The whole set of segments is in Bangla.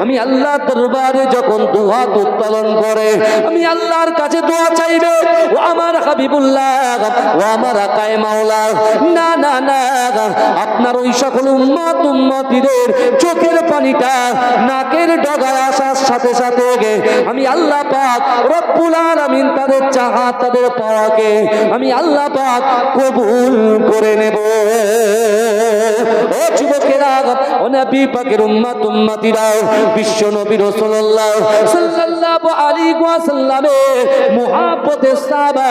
আমি আল্লাহ দরবারে যখন দুহাত উত্তোলন করে আমি আল্লাহর কাছে দোয়া চাইবে, ও আমার হাবিবুল্লাহ, ও আমার আকায়ে মাওলা, না না না, আপনার ওই সকল উম্মত উম্মতিদের চোখের পানিটা নাকের ডগায় আসার সাথে সাথে আমি আল্লাহ পাক রব্বুল আলামিন তাদের চাহা তাদের পাওয়াকে আমি আল্লাহ পাক কবুল করে নেব। ও যুবকেরা, ও নবী পাকের উম্মত উম্মতিরা, বিশ্ব নবী রাসূলুল্লাহ সাল্লাল্লাহু আলাইহি ওয়াসাল্লামের মুহাব্বতের সাহাবা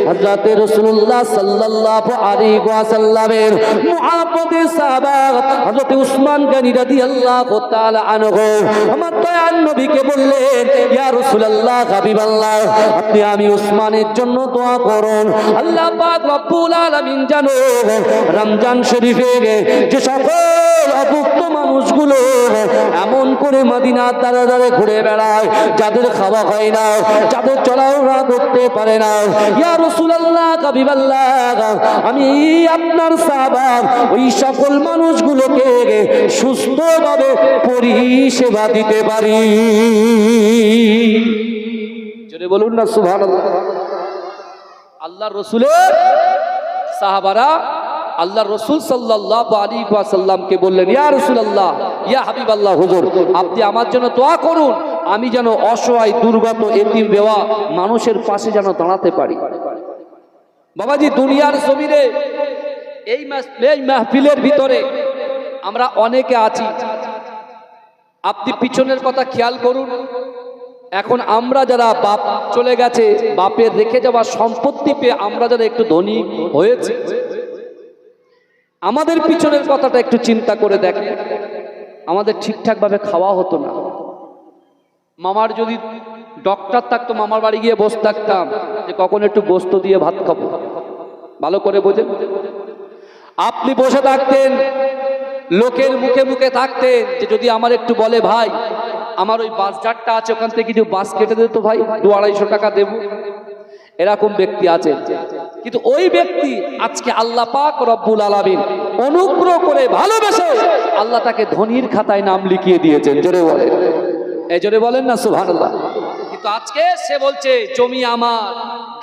হযরতে রাসূলুল্লাহ সাল্লাল্লাহু আলাইহি ওয়াসাল্লামের মুহাব্বতের সাহাবা হযরত উসমান গনি রাদিয়াল্লাহু তাআলা আনহু আমার দয়ার নবীকে বললেন, ইয়া রাসূলুল্লাহ, হাবিবাল্লাহ, আপনি আমি উসমানের জন্য দোয়া করুন। আল্লাহ পাক রব্বুল আলামিন জানো রমজান শরীফে যে সকল অভুক্ত মানুষগুলো এমন করে মদিনার দ্বারে দ্বারে ঘুরে বেড়ায়, যাদের খাওয়া হয় না, যাদের চলাফেরা করতে পারে না, ইয়া রাসূলুল্লাহ, হাবিবাল্লাহ, আমি আপনার সাহাবা ওই সকল মানুষগুলোকে সুস্থভাবে পরিষেবা দিতে পারি। জোরে বলুন না সুবহানাল্লাহ। আল্লাহর রাসূলের সাহাবারা আল্লাহর রাসূল সাল্লাল্লাহু আলাইহি ওয়াসাল্লামকে বললেন, ইয়া রাসূলুল্লাহ, ইয়া হাবিবাল্লাহ, হুজুর, আপনি আমার জন্য দোয়া করুন, আমি যেন অসহায় দুর্গত এতিম বেওয়া মানুষের পাশে যেন দাঁড়াতে পারি। বাবাজি, দুনিয়ার জমিনে এই মাহফিলের ভিতরে আমরা অনেকে আছি, আপনি পিছনের কথা খেয়াল করুন। এখন আমরা যারা বাপ চলে গেছে, বাপের রেখে যাওয়া সম্পত্তি পেয়ে আমরা যারা একটু ধনী হয়েছে, আমাদের পিছনের কথাটা একটু চিন্তা করে দেখেন। আমাদের ঠিকঠাক ভাবে খাওয়া হতো না। মামার যদি ডক্টর থাকতো, মামার বাড়ি গিয়ে বসে থাকতাম যে কখন একটু গোস্ত দিয়ে ভাত খাবো। ভালো করে বোঝেন, আপনি বসে থাকতেন, লোকের মুখে মুখে থাকতেন যে যদি আমার একটু বলে, ভাই আমার ওই বাস জারটা আছে, ওখান থেকে কিছু বাস কেটে দিত ভাই, 200-250 টাকা দেব। এরকম ব্যক্তি আছে, কিন্তু ওই ব্যক্তি আজকে আল্লাহ পাক রব্বুল আলামিন অনুগ্রহ করে ভালোবেসে আল্লাহ তাকে ধনীর খাতায় নাম লিখিয়ে দিয়েছেন। জোরে বলেন, এই জোরে বলেন না সুবহানাল্লাহ। কিন্তু আজকে সে বলছে জমি আমার,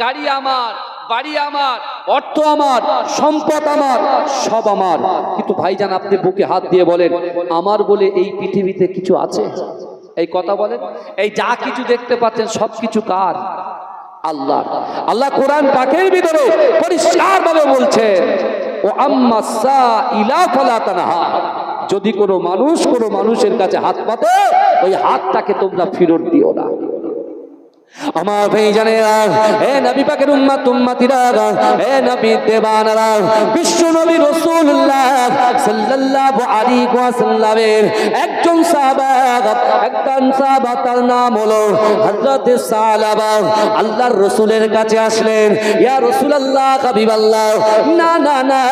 গাড়ি আমার, বাড়ি আমার, অর্থ আমার, সম্পদ আমার, সব আমার। কিন্তু ভাইজান, আপনি বুকে হাত দিয়ে বলেন, আমার বলে এই পৃথিবীতে কিছু আছে? এই কথা বলেন। এই যা কিছু দেখতে পাচ্ছেন সব কিছু কার? আল্লাহ। আল্লাহ কোরআন পাকের ভিতরে পরিষ্কার ভাবে বলছে, ও আম্মা সাইলা ফালা তানহা, যদি কোনো মানুষ কোনো মানুষের কাছে হাত পাতে, ওই হাতটাকে তোমরা ফেরত দিও না। আমার ভাইজানেরা, হে নবী পাকের উম্মত উম্মতিরা, হে নবী দেবানারা, বিশ্ব নবী রাসূলুল্লাহ সাল্লাল্লাহু আলাইহি ওয়াসাল্লামের একজন সাহাবা, তার নাম হলো হযরত সালাবা। আল্লাহর রাসূলের কাছে আসলেন, ইয়া রাসূলুল্লাহ, হাবিবাল্লাহ, না না না,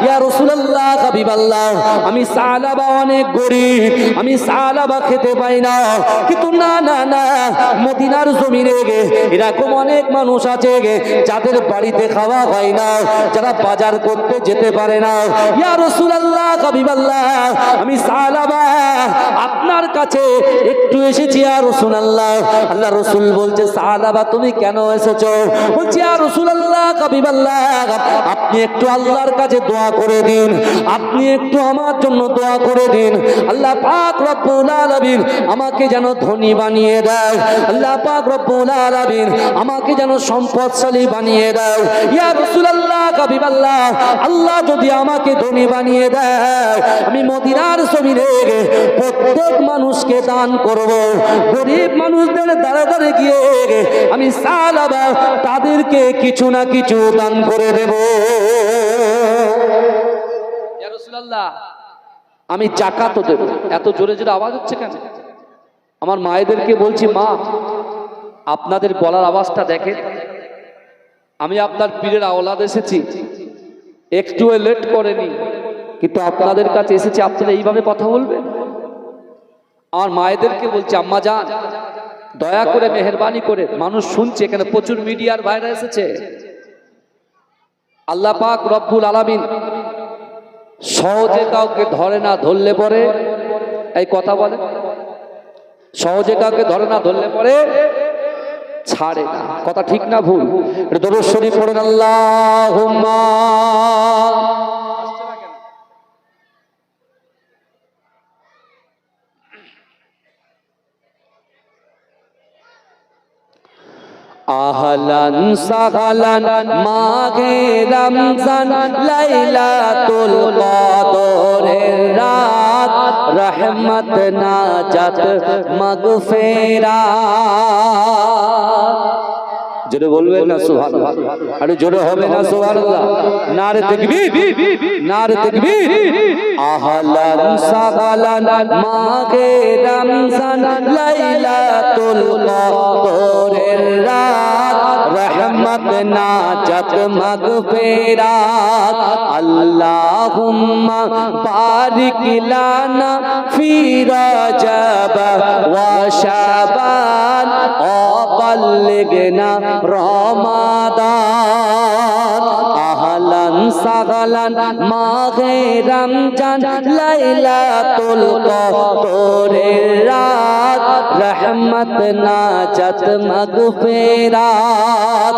ইয়া রাসূলুল্লাহ, হাবিবাল্লাহ, আমি সালাবা অনেক গরীব, আমি সালাবা খেতে পাই না, কিন্তু না না না, মদিনার জমিনে এরকম অনেক মানুষ আছে যাদের বাড়িতে খাওয়া হয় না, যারা বাজার করতে যেতে পারে না। ইয়া রাসূলুল্লাহ, হাবিবাল্লাহ, আমি সালাবা আপনার কাছে একটু এসেছি। ইয়া রাসূলুল্লাহ, আল্লাহ রাসূল বলছে, সালাবা তুমি কেন এসেছো? বলছি, ইয়া রাসূলুল্লাহ, হাবিবাল্লাহ, আপনি একটু আল্লাহর কাছে দোয়া করে দিন, আপনি একটু আমার জন্য দোয়া করে দিন। আল্লাহ পাক রব্বুল আলামিন আমাকে যেন ধনী বানিয়ে দেয়, আল্লাহ পাক রব্বুল আলামিন আমাকে যেন সম্পদশালী বানিয়ে দাও। ইয়া রাসূলুল্লাহ, হাবিবাল্লাহ, আল্লাহ যদি আমাকে ধনী বানিয়ে দেয়, আমি মদিনার জমিনে প্রত্যেক মানুষকে দান করব, গরীব মানুষদের দ্বারে দ্বারে গিয়ে আমি সালাবা তাদেরকে কিছু না কিছু দান করে দেব। ইয়া রাসূলুল্লাহ, আমি যাকাতও দেব। এত জোরে জোরে আওয়াজ হচ্ছে কেন? আমার মায়েদেরকে বলছি, মা আপনাদের গলার আওয়াজটা দেখেন, আমি আপনার পীরের আওলাদ এসেছি, একটু লেট করেনি, কিন্তু আপনাদের কাছে এসেছি, আপনারা এইভাবে কথা বলবেন? আমার মায়েদেরকে বলছি, আম্মা জান, দয়া করে মেহেরবানি করে, মানুষ শুনছে, এখানে প্রচুর মিডিয়ার ভাইরা এসেছে, আল্লাহ পাক রব্বুল আলামিন সহজে কাউকে ধরে না, ধরলে পরে এই কথা বলে, সহজে কাউকে ধরে না, ধরলে পরে ছাড়ে না। কথা ঠিক না ভুল? দরুদ শরীফ পড়েন আল্লাহুম্মা। আহলান সাহলান মাঘে রমজান লাইলাতুল কদরের রাত, রহমত নাজাত মাগফিরাত। জোরে বলবেন না সুবহানাল্লাহ? আরে জোরে হবে না সুবহানাল্লাহ? নারে তাকবীর, নারে তাকবীর। আহলান সাহলান মাঘে রমজান লাইলাতুল কদরের রাত, রহমত নাজাত মাগফিরাত। আল্লাহুম্মা বারিক লানা ফি রজব ওয়া শাবান ওয়া বাল্লিগনা রমাদান। আহলান সাহলান মাহে রমজান লাইলাতুল কদরের রাত, রহমত নাজাত মাগফিরাত।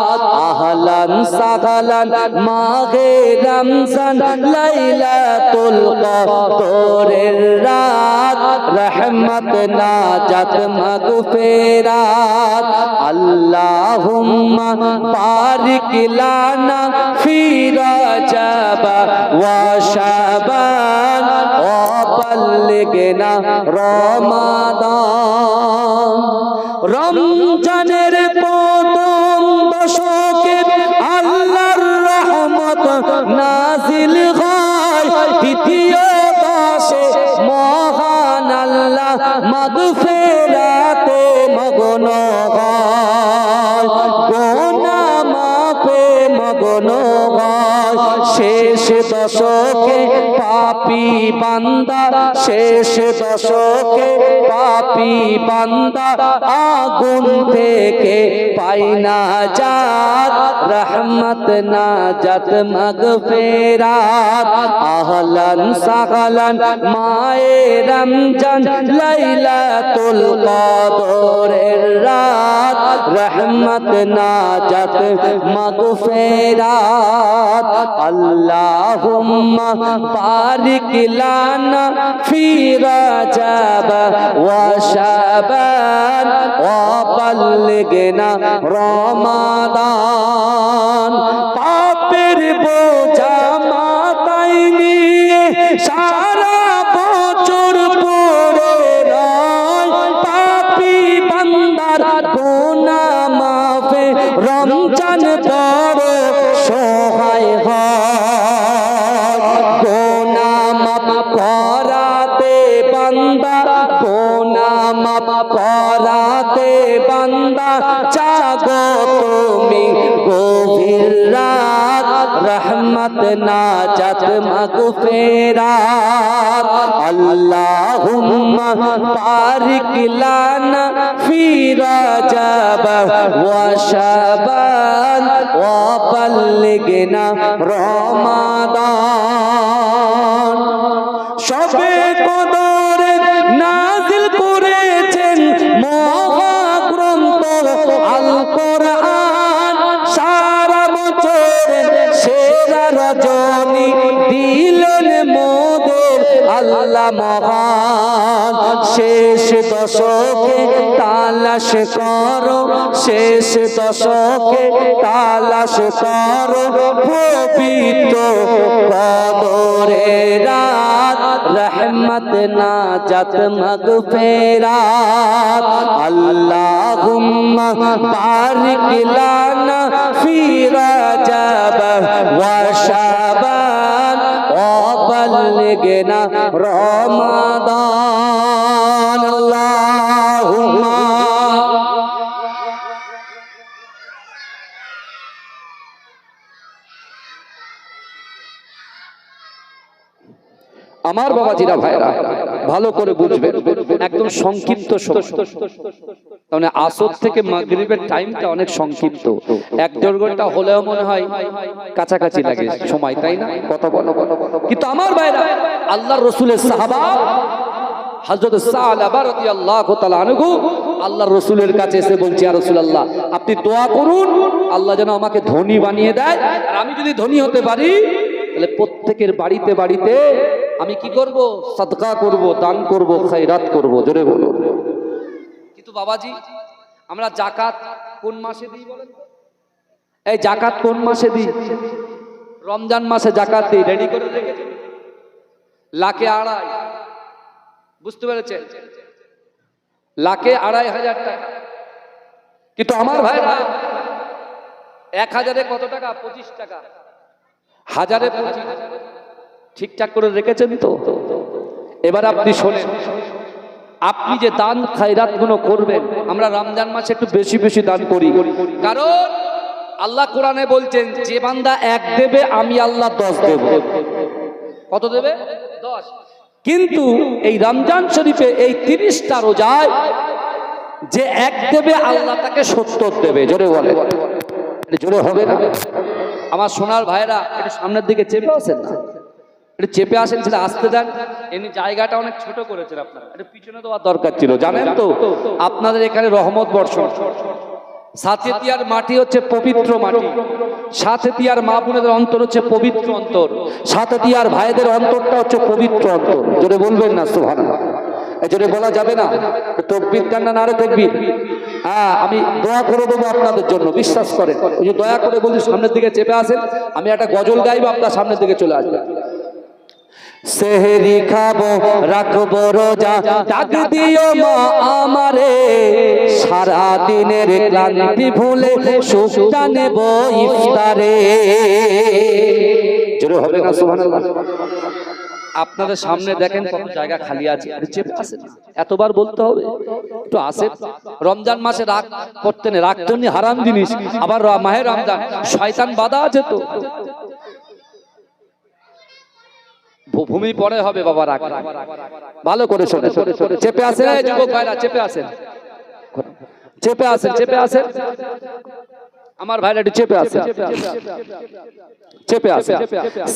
আহলান সাহলান মাহে রমজান লাইলাতুল কদরের রাত, রহমত নাজাত মাগফিরাত। আল্লাহুম্মা বারিক লানা ফি রজব ওয়া শাবান ওয়া বাল্লিগনা রমাদান। রমজানের প্রথম দশকে আল্লাহর রহমত নাজিল হয়, দ্বিতীয় দশে মহান আল্লাহ মাগফিরাতে মগ্ন হয়, গুনাহ মাফে মগ্ন হয়। শেষ দশকে পাপী বান্দা, শেষ দশকে পাপী বান্দা আগুন থেকে পাই নাজাত, রহমত নাজাত মাগফিরাত। আহলান সাহলান মায়ে রমজান লাইলাতুল কদরের রাত, রহমত নাজাত মাগফিরাত। আল্লাহুম্মা বারিক লানা ফি রজব ওয়া শাবান ওয়া বাল্লিগনা রমাদান। পাপের বোঝা মাথায় নিয়ে সারা বছর পড়ে রয়, পাপী বান্দার গুনাহ মাফে রমজান বড় সহায় হয়। গুনাহ মাফ করাতে বান্দা, গুনাহ মাফ করাতে বান্দা জাগো তুমি গভীর রাত, রহমত নাজাত মাগফিরাত। আল্লাহুম্মা বারিক লানা ফি রজব ওয়া শাবান ওয়া বাল্লিগনা রমাদান। শবে কদরে নাজিল করেছেন মহাগ্রন্থ আল কোরআন, সারা বছরের সেরা রজনী দিলেন মোদের আল্লাহ মহান। শেষ দশকে তালাশ করো, শেষ দশকে তালাশ করো পবিত্র কদরের রাত, রহমত নাজাত মাগফিরাত। আল্লাহুম্মা বারিক লানা ফি রজব ওয়া শাবান ওয়া বাল্লিগনা রমাদান। আল্লাহুম্মা। আমার বাবাজিরা ভাইরা ভালো করে বুঝবেন, একদম সংক্ষিপ্ত সময়, মানে আসর থেকে মাগরিবের টাইমটা অনেক সংক্ষিপ্ত, 1-1.5 ঘন্টা হলেও মনে হয় কাছাকাছি লাগে সময়, তাই না? কথা বলো। কিন্তু আমার ভাইরা, আল্লাহর রাসূলের সাহাবা হযরত সালাবা রাদিয়াল্লাহু তাআলা আনহু আল্লাহর রাসূলের কাছে এসে বলছে, ইয়া রাসূলুল্লাহ, আপনি দোয়া করুন আল্লাহ যেন আমাকে ধনী বানিয়ে দেয়, আর আমি যদি ধনী হতে পারি তাহলে প্রত্যেকের বাড়িতে বাড়িতে আমি কি করব? সাদকা করব, দান করব, খায়রাত করব। জোরে বলুন। কিন্তু বাবাজি, আমরা যাকাত কোন মাসে দিই বলেন তো? এই যাকাত কোন মাসে দিই? রমজান মাসে যাকাত দিই। রেডি করে রেখেছি লাখে আড়াই, বুঝতে পেরেছেন? লাখে 2,500 টাকা। কিন্তু আমার ভাইরা 1000-এ কত টাকা? 25 টাকা। 1000-এ 25। ঠিকঠাক করে রেখেছেন তো? এবার আপনি শোনেন, আপনি যে দান খায়রাত গুলো করবেন, আমরা রমজান মাসে একটু বেশি বেশি দান করি, কারণ আল্লাহ কোরআনে বলছেন যে বান্দা 1 দেবে আমি আল্লাহ 10 দেব। কত দেবে? 10। কিন্তু এই রমজান শরীফে এই 30টা রোজায় যে 1 দেবে আল্লাহ তাকে 70 দেবে। জোরে বলে, জোরে হবে না? আমার সোনার ভাইরা একটু সামনের দিকে চেপে আসেন না, একটু চেপে আসেন, সেটা আসতে দেন। এমনি জায়গাটা অনেক ছোট করেছেন আপনারা, একটু পিছনে দেওয়ার দরকার ছিল। জানেন তো আপনাদের এখানে রহমত বর্ষণ, সাতেতিয়ার মাটি হচ্ছে পবিত্র মাটি, সাতেতিয়ার মা বোনেদের অন্তর হচ্ছে পবিত্র অন্তর, সাতেতিয়ার ভাইদের অন্তরটা হচ্ছে পবিত্র অন্তর। জোরে বলবেন না সুবহানাল্লাহ? এই জোরে বলা যাবে না? তাকবীর দেন না, নারে তাকবীর। হ্যাঁ, আমি দোয়া করে দেবো আপনাদের জন্য, বিশ্বাস করেন। ওই যে দয়া করে বলি সামনের দিকে চেপে আসেন, আমি একটা গজল গাইবো, আপনার সামনের দিকে চলে আসবেন। সেহরি খাবো রাখবো রোজা, ডাক দিও মা আমারে, সারা দিনের ক্লান্তি ভুলে সুখটা নেব ইফতারে। জোরে হবে না সুবহানাল্লাহ? আপনাদের সামনে দেখেন কত জায়গা খালি আছে, চেপে আসেন। এতবার বলতে হবে? একটু আসেন। রমজান মাসে রাগ করতে নেই, রাগ জন্য হারাম জিনিস। আবার মাহে রমজান, শয়তান বাধা আছে তো। ভূমি পরে হবে বাবা, রাগ ভালো করে শোনে। চেপে আসেন যুবক ভাইরা, চেপে আসেন, চেপে আসেন, চেপে আসেন আমার ভাইরা, একটু চেপে আসেন, চেপে আসেন।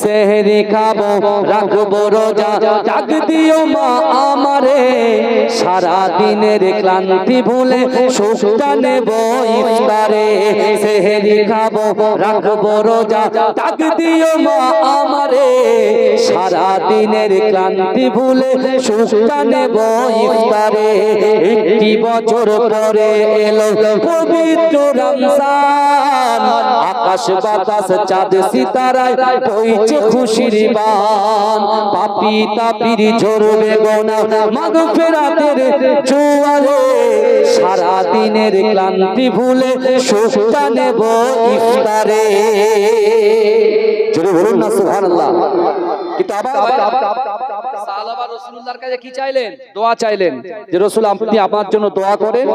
সেহরি খাবো রাখবো রোজা, ডাক দিও মা আমারে, সারা দিনের ক্লান্তি ভুলে সুখটা নেব ইফতারে। সেহরি খাবো রাখবো রোজা, ডাক দিও মা আমারে, সারা দিনের ক্লান্তি ভুলে সুখটা নেব ইফতারে। একটি বছর পরে এলো পবিত্র রমজান, আকাশ বাতাস চাঁদ সিতারায় বইছে খুশির বান, পাপী তাপির ঝরবে গোনা মাগফিরাতের জোয়ারে, সারা দিনের ক্লান্তি ভুলে সুখটা নেব ইফতারে। জোরে বলুন না সুবহানাল্লাহ? কিন্তু আবার সাহাবা রাসূলুল্লাহর কাছে কি চাইলেন? দোয়া চাইলেন যে রাসূল আপনি আমার জন্য দোয়া করেন,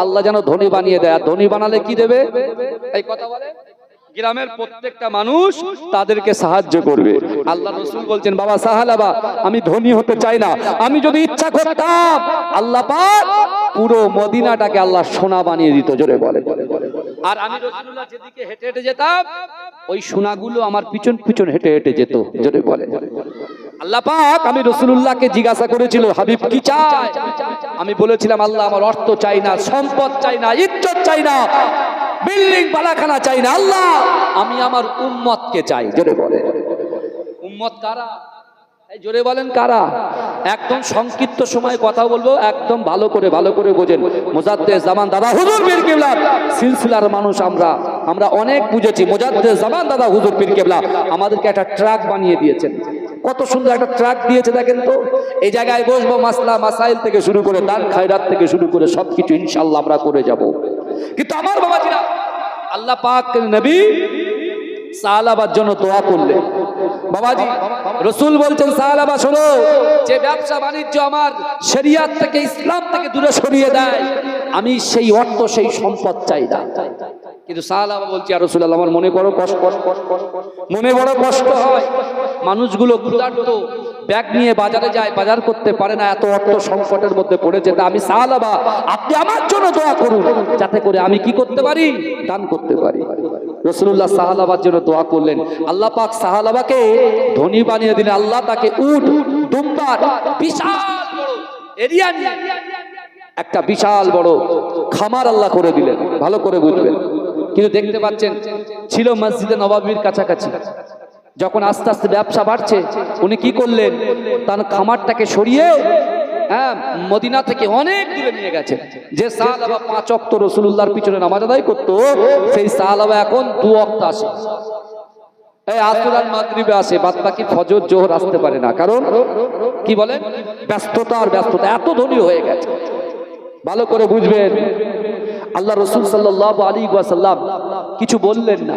আল্লাহ যেন ধনী বানিয়ে দেয়। আর ধনী বানালে কি দেবে? এই কথা বলে গ্রামের প্রত্যেকটা মানুষ তাদেরকে সাহায্য করবে। আল্লাহ রাসূল বলছেন, বাবা সাহাবা, আমি ধনী হতে চাই না, আমি যদি ইচ্ছা করতাম আল্লাহ পাক পুরো মদিনাটাকে আল্লাহ সোনা বানিয়ে দিত। জোরে বলে। আর আমি রাসূলুল্লাহ যেদিকে হেঁটে হেঁটে যেতাম, ওই সোনাগুলো আমার পিছন পিছন হেঁটে হেঁটে যেত। জোরে বলে। আল্লাহ পাক আমি রাসূলুল্লাহকে জিজ্ঞাসা করেছিল, হাবিব কি চাই? আমি বলেছিলাম, আল্লাহ আমার অর্থ চাই না, সম্পদ চাই না, ইজ্জত চাই না, বিল্ডিং বালাখানা চাই না, আল্লাহ আমি আমার উম্মতকে চাই। জোরে বলে। উম্মত কারা? এই জোরে বলেন কারা? একদম সংক্ষিপ্ত সময় কথা বলবো, একদম ভালো করে বোঝেন। মুজাদ্দেদ জামান দাদা হুজুর পীর কেবলা সিলসিলার মানুষ আমরা অনেক বুঝেছি। মুজাদ্দেদ জামান দাদা হুজুর পীর কেবলা আমাদেরকে একটা ট্রাক বানিয়ে দিয়েছেন। কত সুন্দর একটা ট্রাক দিয়েছে দেখেন তো। এই জায়গায় বসবো, মাসলা মাসাইল থেকে শুরু করে দান খায়রাত থেকে শুরু করে সবকিছু ইনশাআল্লাহ আমরা করে যাব। কিন্তু আমার বাবাজিরা, আল্লাহ পাক নবী সাহাবার জন্য দোয়া করলেন। বাবাজি রাসূল বলছেন, সাহাবা শোনো, যে ব্যবসা বাণিজ্য আমার শরিয়ত থেকে ইসলাম থেকে দূরে সরিয়ে দেয়, আমি সেই অর্থ সেই সম্পদ চাই না। কিন্তু সাহাবা বলছে, ইয়া রাসূলুল্লাহ আমার মনে বড় কষ্ট হয়, মানুষগুলো ক্ষুধার্ত, ব্যাগ নিয়ে বাজারে যায়, বাজার করতে পারে না, এত অর্থ সংকটের মধ্যে পড়েছে। তা আমি সাহাবা, আপনি আমার জন্য দোয়া করুন, যাতে করে আমি কি করতে পারি? দান করতে পারি। রাসূলুল্লাহ সাহাবার জন্য দোয়া করলেন। আল্লাহ পাক সাহাবাকে ধনী বানিয়ে দিলেন। আল্লাহ তাকে উট, দুম্বার, বিশাল বড় এরিয়া নিয়ে একটা বিশাল বড় খামার আল্লাহ করে দিলেন, ভালো করে বুঝবেন। কিন্তু দেখতে পাচ্ছেন ছিল মসজিদে নববীর কাছাকাছি, যখন আস্তে আস্তে ব্যবসা বাড়ছে উনি কি করলেন, তার খামারটাকে সরিয়ে মদিনা থেকে অনেক দূরে নিয়ে গেছে। যে সাহাবা 5 ওয়াক্ত রাসূলুল্লাহর পিছনে নামাজ আদায় করতো, সেই সাহাবা এখন 2 ওয়াক্ত আসে, এই আসর আর মাগরিবে আসে, বাদ বাকি ফজর জোহর আসতে পারে না। কারণ কি বলেন, ব্যস্ততা আর ব্যস্ততা, এত ধনী হয়ে গেছে। ভালো করে বুঝবেন, আল্লাহ রাসূল সাল্লাল্লাহু আলাইহি ওয়াসাল্লাম কিছু বললেন না।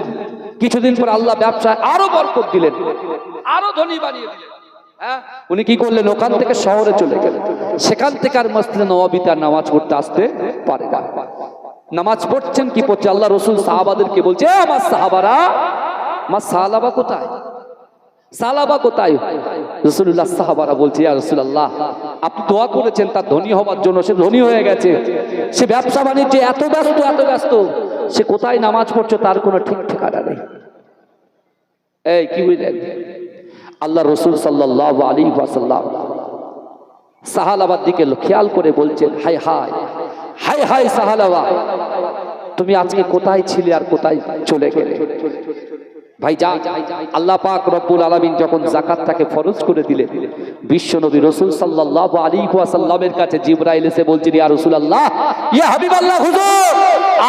কিছুদিন পর আল্লাহ ব্যবসায় আরো বরকত দিলেন, আরো ধনী বানিয়ে দিলেন। উনি কি করলেন, ওখান থেকে শহরে চলে গেলেন। সেখান থেকে আর মসজিদে নববীতে আর নামাজ পড়তে আসতে পারে না। নামাজ পড়ছেন কি পড়ছে, আল্লাহ রাসূল সাহাবাদেরকে বলছে, আমার সাহাবারা, আমার সাহাবা কোথায়, সাহাবা কোথায়? রাসূলুল্লাহ সাহাবারা বলছে, ইয়া রাসূলুল্লাহ, আপনি দোয়া করেছেন তার ধনী হওয়ার জন্য, সে ধনী হয়ে গেছে, সে ব্যবসা বাণিজ্যে এত ব্যস্ত, সে কোথায় নামাজ পড়ছে তার কোনো ঠিক ঠিকানা নেই। এই কি বুঝলেন, আল্লাহ রাসূল সাল্লাল্লাহু আলাইহি ওয়াসাল্লাম সাহাবাদের দিকে খেয়াল করে বলছেন, হায় হায় হায় হায় সাহাবা, তুমি আজকে কোথায় ছিলে আর কোথায় চলে গেলে? ভাইজান, আল্লাহ পাক রব্বুল আলামিন যখন যাকাতটাকে ফরজ করে দিলেন, বিশ্বনবী রাসূল সাল্লাল্লাহু আলাইহি ওয়াসাল্লামের কাছে জিবরাইল এসে বলছেন, ইয়া রাসূলুল্লাহ, ইয়া হাবিবাল্লাহ, হুজুর,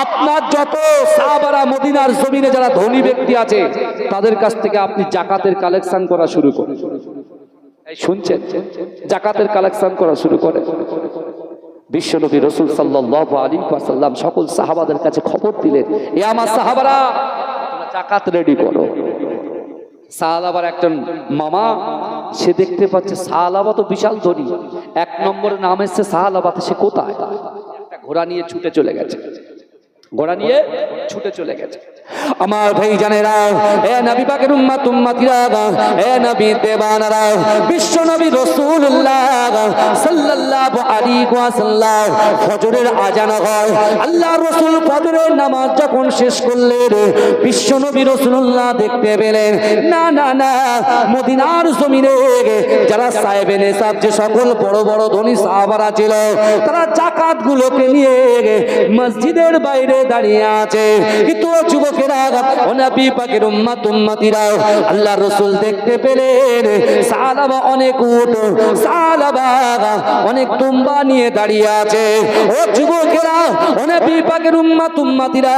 আপনার যত সাহাবারা মদিনার জমিনে যারা ধনী ব্যক্তি আছে তাদের কাছ থেকে আপনি যাকাতের কালেকশন করা শুরু করুন। এই শুনছেন, যাকাতের কালেকশন করা শুরু করে। বিশ্বনবী রাসূল সাল্লাল্লাহু আলাইহি ওয়াসাল্লাম সকল সাহাবাদের কাছে খবর দিলেন, এ আমার সাহাবারা, যাকাত রেডি করো। সাহাবার একজন মামা, সে দেখতে পাচ্ছে সাহাবা তো বিশাল ধনী, 1 নম্বরে নাম এসছে সাহাবা, সে কোথায়? একটা ঘোড়া নিয়ে ছুটে চলে গেছে, ঘোড়া নিয়ে ছুটে চলে গেছে। আমার ভাই জানেরা, এ নবী পাকের উম্মত উম্মতিরা, এ নবী দেবানারা, বিশ্ব নবী রাসূলুল্লাহ সাল্লাল্লাহু আলাইহি ওয়াসাল্লাম ফজরের আযান হয়। আল্লাহ রাসূল ফজরের নামাজ যখন শেষ করলেন, বিশ্ব নবী রাসূলুল্লাহ দেখতে পেলেন, না না না, মদিনার জমিনে যারা সাহেবে নেসাব, যে সকল বড় বড় ধনী সাহাবারা ছিল, তারা যাকাত গুলোকে নিয়ে মসজিদের বাইরে দাঁড়িয়ে আছে। কিন্তু যুবকেরা, ও নবী পাকের উম্মত উম্মতিরা, আল্লাহ রাসূল দেখতে পেলেন সাহাবা অনেক উট, সাহাবা অনেক দুম্বা নিয়ে দাঁড়িয়ে আছে। ও যুবকেরা, ও নবী পাকের উম্মত উম্মতিরা,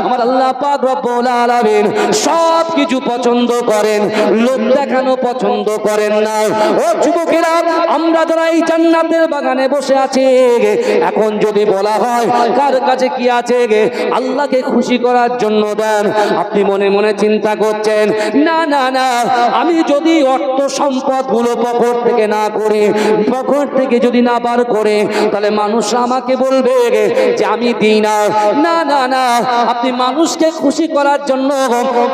আমার আল্লাহ পাক রব্বুল আলামিন সব কিছু পছন্দ করেন, লোক দেখানো পছন্দ করেন না। ও যুবকেরা, আমরা যারা এই জান্নাতের বাগানে বসে আছি, এখন যদি বলা হয় কার কাছে কি আছে, আল্লাহকে খুশি করার জন্য দেন, আপনি মনে মনে চিন্তা করছেন, না না না, আমি যদি অর্থ সম্পদ গুলো পকেট থেকে না করি, পকেট থেকে যদি না বার করে, তাহলে মানুষ আমাকে বলবে যে আমি দিই না। না না না, আপনি মানুষকে খুশি করার জন্য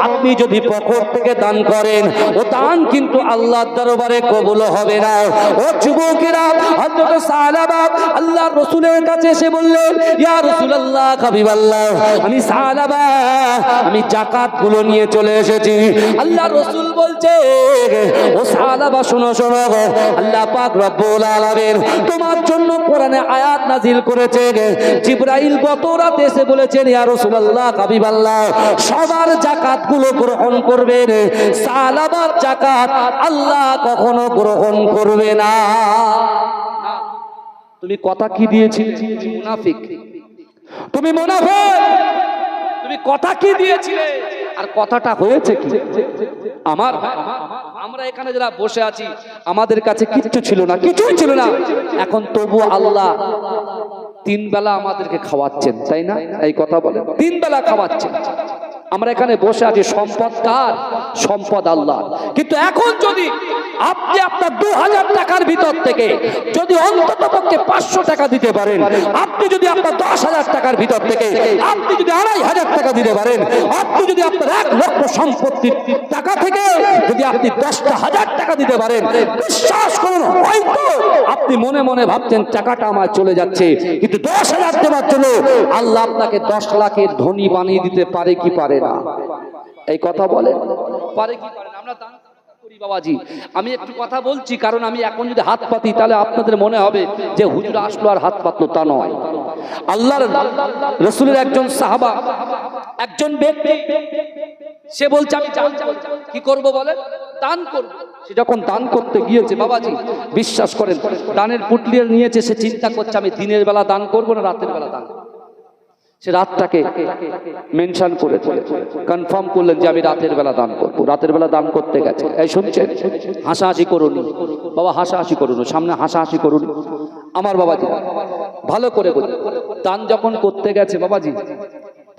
আপনি যদি পকেট থেকে দান করেন, ও দান কিন্তু আল্লাহর দরবারে কবুল হবে না। ও যুবকেরা, হযরত সাহাবা আল্লাহর রাসূলের কাছে এসে বললেন, ইয়া রাসূলুল্লাহ, হাবিবাল্লাহ, আমি সাহাবা, আমি যাকাত গুলো নিয়ে চলে এসেছি। আল্লাহ রাসূল বলছে, ও সাহাবা, শোনো শোনো, আল্লাহ পাক রব্বুল আলামিন তোমার জন্য কোরআনে আয়াত নাজিল করেছে। জিবরাইল গত রাতে এসে বলেছেন, ইয়া রাসূলুল্লাহ, হাবিবাল্লাহ, সবার যাকাত গুলো গ্রহণ করবেন, সাহাবার যাকাত আল্লাহ কখনো গ্রহণ করবে না। তুমি কথা কি দিয়েছিলে? মুনাফিক, তুমি মুনাফিক, তুমি কথা কি দিয়েছিলে আর কথাটা হয়েছে কি? আমার আমরা এখানে যারা বসে আছি, আমাদের কাছে কিচ্ছু ছিল না, কিছুই ছিল না, এখন তবু আল্লাহ 3 বেলা আমাদেরকে খাওয়াচ্ছেন, তাই না? এই কথা বলেন, 3 বেলা খাওয়াচ্ছেন। আমরা এখানে বসে আছি, সম্পদ কার? সম্পদ আল্লাহ। কিন্তু এখন যদি আপনি আপনার 2000 টাকার ভিতর থেকে যদি অন্তত পক্ষে 500 টাকা দিতে পারেন, আপনি যদি আপনার 10,000 টাকার ভিতর থেকে আপনি যদি 2,500 টাকা দিতে পারেন, আপনি যদি আপনার 1 লক্ষ সম্পত্তির টাকা থেকে যদি আপনি 10,000 টাকা দিতে পারেন, বিশ্বাস করুন, হয়তো আপনি মনে মনে ভাবছেন টাকাটা আমার চলে যাচ্ছে, কিন্তু 10,000 দেওয়ার জন্য আল্লাহ আপনাকে 10 লাখের ধনী বানিয়ে দিতে পারে কি পারে না? এই কথা বলে, পারে কি পারে না? আমরা দান করি বাবাজি আমি একটু কথা বলছি, কারণ আমি এখন যদি হাত পাতি তাহলে আপনাদের মনে হবে যে হুজুর আসলো আর হাত পাতলো, তা নয়। আল্লাহর রাসূলের একজন সাহাবা, একজন ব্যক্তি, সে বলছে আমি কি করব বলে, দান করব। সে যখন দান করতে গিয়েছে বাবাজি বিশ্বাস করেন, দানের পুটলি নিয়েছে, সে চিন্তা করছে আমি দিনের বেলা দান করব না রাতের বেলা দান করব। সে রাতটাকে মেনশন করে কনফার্ম করলেন যে আমি রাতের বেলা দান করব। রাতের বেলা দান করতে গেছে, এই শুনছেন, হাসাহাসি করুন বাবা, হাসাহাসি করুন, সামনে হাসাহাসি করুন আমার বাবাজি, ভালো করে বলি। দান যখন করতে গেছে বাবাজি,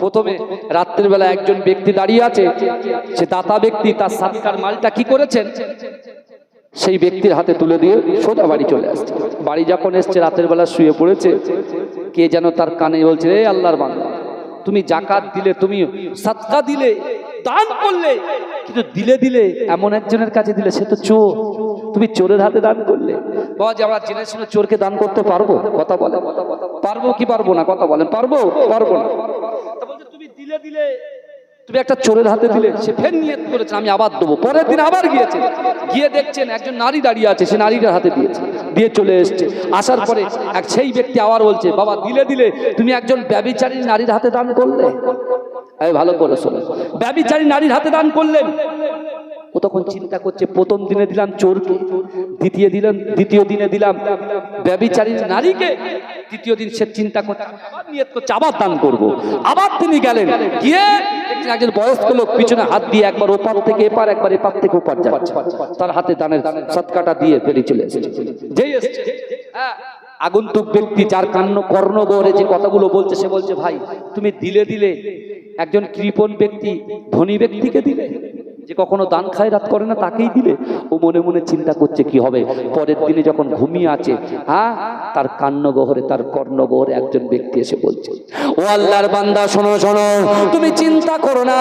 প্রথমে রাত্রের বেলা একজন ব্যক্তি দাঁড়িয়ে আছে, সে দাতা ব্যক্তি, তার সাদকার মালটা কি করেছেন সেই ব্যক্তির হাতে তুলে দিয়ে সোজা বাড়ি চলে আসছে। বাড়ি যখন এসছে রাতের বেলা শুয়ে পড়েছে, কে যেন তার কানে বলছে, এই আল্লাহর বান্দা, তুমি জাকাত দিলে, তুমি সাদকা দিলে, দান করলে, কিন্তু দিলে দিলে এমন একজনের কাছে দিলে, সে তো চোর, তুমি চোরের হাতে দান করলে। বাবা যে আমরা জেনে শুনে চোরকে দান করতে পারবো? কথা বলে পারবো কি পারবো না? কথা বলেন পারবো পারবো না? তুমি দিলে দিলে, তুমি একটা চোরের হাতে দিলে, সে ফের নিয়ত করেছে আমি আবার দেবো। পরের দিন আবার গিয়েছে, গিয়ে দেখছেন একজন নারী দাঁড়িয়ে আছে, সে নারীর হাতে দিয়েছে, দিয়ে চলে এসছে। আসার পরে সেই ব্যক্তি আবার বলছে, বাবা দিলে দিলে, তুমি একজন ব্যভিচারী নারীর হাতে দান করলে। ভালো করে শোনো, ব্যভিচারী নারীর হাতে দান করলেন। ও তখন চিন্তা করছে, প্রথম দিনে দিলাম চোরকে, দ্বিতীয় দিনে দিলাম ব্যভিচারী নারীকে, তৃতীয় দিন সে চিন্তা করছে, আবার নিয়ত করছে আবার দান করব। আবার তিনি গেলেন, গিয়ে একজন বয়স্ক লোক পিছনে হাত দিয়ে একবার ওপার থেকে এপার, একবার এপার থেকে ওপার যাচ্ছে, তার হাতে দানের সদকাটা দিয়ে বেরিয়ে চলে এসেছে। যেই এসেছে আগন্তুক ব্যক্তি, যার কর্ণ গড়ে যে কথাগুলো বলছে, সে বলছে, ভাই তুমি দিলে দিলে, একজন কৃপণ ব্যক্তি ধনী ব্যক্তিকে দিলে, যে কখনো দান খায়রাত করে না তাকেই দিলে। ও মনে মনে চিন্তা করছে কি হবে। পরের দিনে যখন ঘুমিয়ে আছে, তার কান্নগহরে, তার কর্ণগহরে একজন ব্যক্তি এসে বলছে, ও আল্লাহর বান্দা শোনো শোনো, তুমি চিন্তা করো না,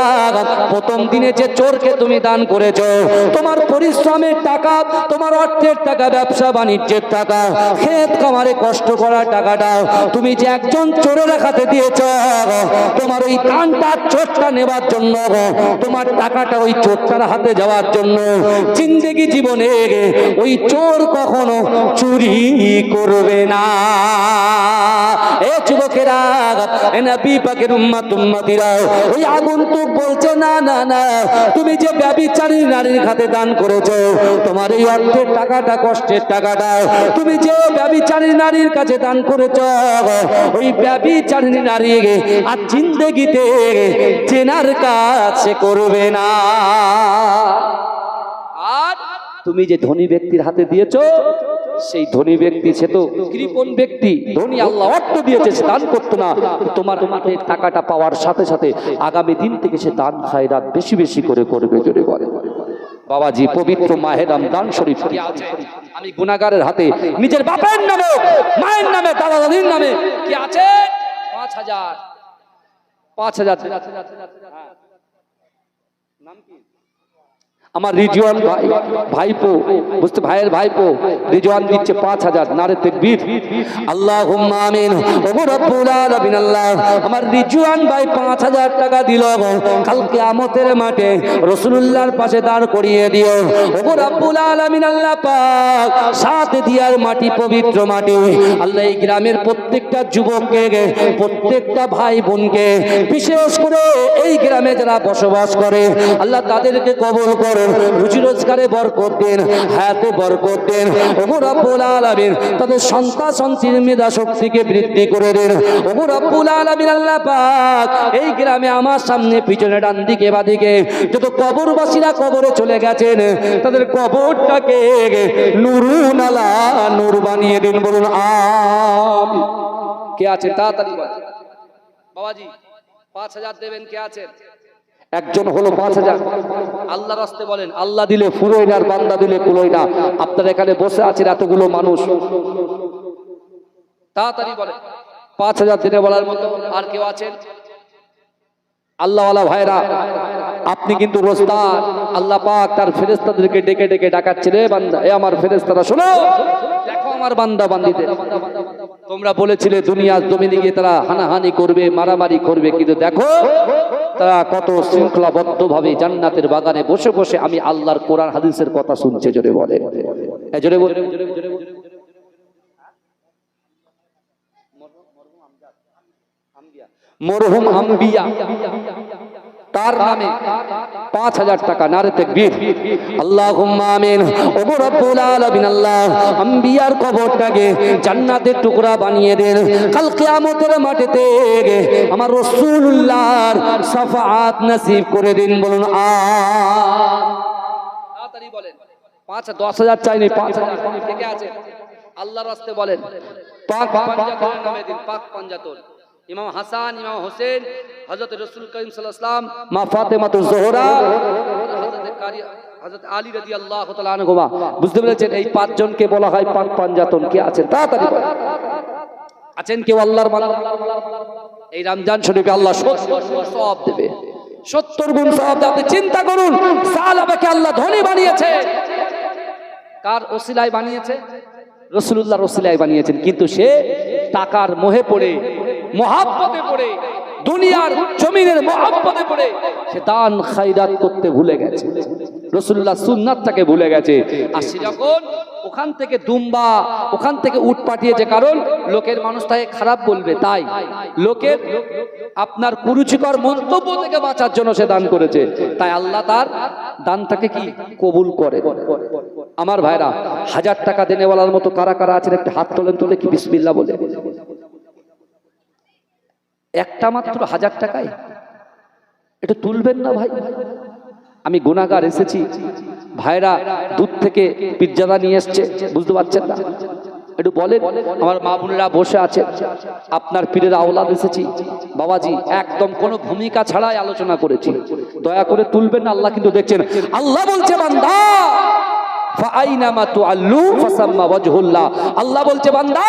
প্রথম দিনে যে চোরকে তুমি দান করেছো, তোমার পরিশ্রমের টাকা, তোমার অর্থের টাকা, ব্যবসা বাণিজ্যের টাকা, ক্ষেত খামারে কষ্ট করার টাকাটা তুমি যে একজন চোরের হাতে দিয়েছ, তোমার ওই দানটা, চোরটা নেবার জন্য, তোমার টাকাটা ওই চোরটার হাতে যাওয়ার জন্য, জিন্দেগি জীবনে ওই চোর কখনো চুরি করবে না। এ যুবকেরা, এ নবী পাকের উম্মত উম্মতিরা, ওই আগন্তুক বলছে, না না না, তুমি যে ব্যভিচারী নারীর হাতে দান করেছো, তোমার এই অর্থের টাকাটা, কষ্টের টাকাটা, তুমি যে ব্যভিচারী নারীর কাছে দান করেছো, ওই ব্যভিচারী নারী আর জিন্দেগিতে জেনার কাছে করবে না। আর তুমি যে ধনী ব্যক্তির হাতে দিয়েছো, সেই ধনী ব্যক্তি, সে তো কৃপণ ব্যক্তি, ধনী, আল্লাহ অর্থ দিয়েছে, সে দান করতো না। তোমার হাতে টাকাটা পাওয়ার সাথে সাথে আগামী দিন থেকে সে দান খায়রাত বেশি বেশি করে করবে। জোরে বলে বাবাজি, পবিত্র মাহে রমজান শরীফ কি আছে, আমি গুনাহগারের হাতে নিজের বাপের নামে, মায়ের নামে, দাদা দাদির নামে কি আছে, 5,000 নাম কি আমার রিজওয়ান ভাই, ভাইপো, বুঝতে, ভাইয়ের ভাইপো রিজওয়ান দিচ্ছে 5,000। নারে তাকবীর, আল্লাহুম্মা আমিন। ওগো রব্বুল আলামিন, আল্লাহ আমার রিজওয়ান ভাই 5,000 টাকা দিল, কাল কিয়ামতের মাঠে রাসূলুল্লাহর পাশে দাঁড় করিয়ে দিও। ওগো রব্বুল আলামিন, আল্লাহ পাক, সাত দিয়ার মাটি, পবিত্র মাটি, আল্লাহ এই গ্রামের প্রত্যেকটা যুবককে, প্রত্যেকটা ভাই বোনকে, বিশেষ করে এই গ্রামে যারা বসবাস করে, আল্লাহ তাদেরকে কবুল করো, রুজি রোজগারে বরকত দেন, হায়াতে বরকত দেন। ওগো রব্বুল আলামিন, তাদের সন্তান সন্তানের মেধা শক্তিকে বৃদ্ধি করে দেন। ওগো রব্বুল আলামিন, আল্লাহ পাক, এই গ্রামে আমার সামনে, পিছনে, ডান দিকে, বাদিকে যত কবরবাসীরা কবরে চলে গেছেন, তাদের কবরটাকে নূরুন আলা নূর বানিয়ে দিন। বলুন আমিন। কে আছে তাড়াতাড়ি বলেন বাবাজি, 5,000 দেবেন? কে আছে? একজন হলো 5,000। আল্লাহর রাস্তে বলেন, আল্লাহ দিলে ফুরোয় না, আর বান্দা দিলে কুলোয় না। আপনারা এখানে বসে আছেন এতগুলো মানুষ, তাড়াতাড়ি বলেন 5,000 দিনে বলার মতো আর কেউ আছেন? আল্লাহওয়ালা ভাইরা, আপনি কিন্তু রোজদার, আল্লাহ পাক তার ফেরেশতাদেরকে ডেকে ডেকে ডাকাচ্ছে, রে বান্দা, এ আমার ফেরেশতারা শোনো, দেখো আমার বান্দা বান্দীদের। তোমরা বলেছিলে দুনিয়ার জমিনে গিয়ে তারা হানাহানি করবে, মারামারি করবে, কিন্তু দেখো তারা কত শৃঙ্খলাবদ্ধ ভাবে জান্নাতের বাগানে বসে বসে আমি আল্লাহর কোরআন হাদিসের কথা শুনছে। জোরে বলে, জোরে বলে। মরহুম আম্বিয়া তার নামে 5000 টাকা, নারে তাকবীর, আল্লাহুম্মা আমিন। ওগো রব্বুল আলামিন, আল্লাহ আম্বিয়ার কবরটাকে জান্নাতের টুকরা বানিয়ে দেন। কাল কিয়ামতের মাঠেতে আমার রাসূলুল্লাহর শাফাআত নসিব করে দিন। বলুন তাড়াতাড়ি বলেন। 10,000 চাইনি, 5000 কে কে আছে আল্লাহর রাস্তায় বলেন। পাক পাঞ্জাতনের নামে দিন, পাক পাঞ্জাতন। ইমাম হাসান, ইমাম হোসেন, হযরত রাসূল করিম সাল্লাল্লাহু আলাইহি ওয়াসাল্লাম, মা ফাতেমাতুজ জোহরা, হযরত আলী রাদিয়াল্লাহু তাআলা আনহুমা। বুঝতে পেরেছেন? এই 5 জনকে বলা হয় পাক পাঞ্জাতন। কে আছেন তাড়াতাড়ি বলেন? আছেন কেউ আল্লাহর বান্দা? এই রমজান শরীফে আল্লাহ 70 গুণ সওয়াব দেবে, 70 গুণ সওয়াব দেবে। আপনি চিন্তা করুন, সাহাবাকে আল্লাহ ধনী বানিয়েছে। কার ওসিলায় বানিয়েছে? রাসূলুল্লাহর ওসিলায় বানিয়েছেন। কিন্তু সে টাকার মোহে পড়ে, মহাব্বতে পড়ে, দুনিয়ার জমিনের মহাব্বতে পড়ে সে দান খায়রাত করতে ভুলে গেছে, রাসূলুল্লাহ সুন্নাতটাকে ভুলে গেছে। আর সে যখন ওখান থেকে দুম্বা, ওখান থেকে উট পাঠিয়েছে, কারণ লোকের মানুষটাকে খারাপ বলবে, তাই লোকের আপনার কুরুচিকর মন্তব্য থেকে বাঁচার জন্য সে দান করেছে। তাই আল্লাহ তার দানটাকে কি কবুল করে। আমার ভাইরা, 1000 টাকা দেনেওয়ালার মতো কারা কারা আছেন একটু হাত তোলেন তো দেখি, বিসমিল্লাহ বলে। একটা মাত্র 1000 টাকায় এটা তুলবেন না ভাই? আমি গুনাহগার এসেছি, ভাইরা দুধ থেকে পিজ্জাটা নিয়ে এসছে, বুঝতে পারছেন না? একটু বলেন। আমার মা বোনেরা বসে আছে, আপনার পীরের আওলাদ এসেছি, বাবাজি একদম কোনো ভূমিকা ছাড়াই আলোচনা করেছি, দয়া করে তুলবেন না। আল্লাহ কিন্তু দেখছেন। আল্লাহ বলছে বান্দা ফাআইনামা তুআল্লু ফাসাম্মা ওয়াজহুল্লাহ। আল্লাহ বলছে বান্দা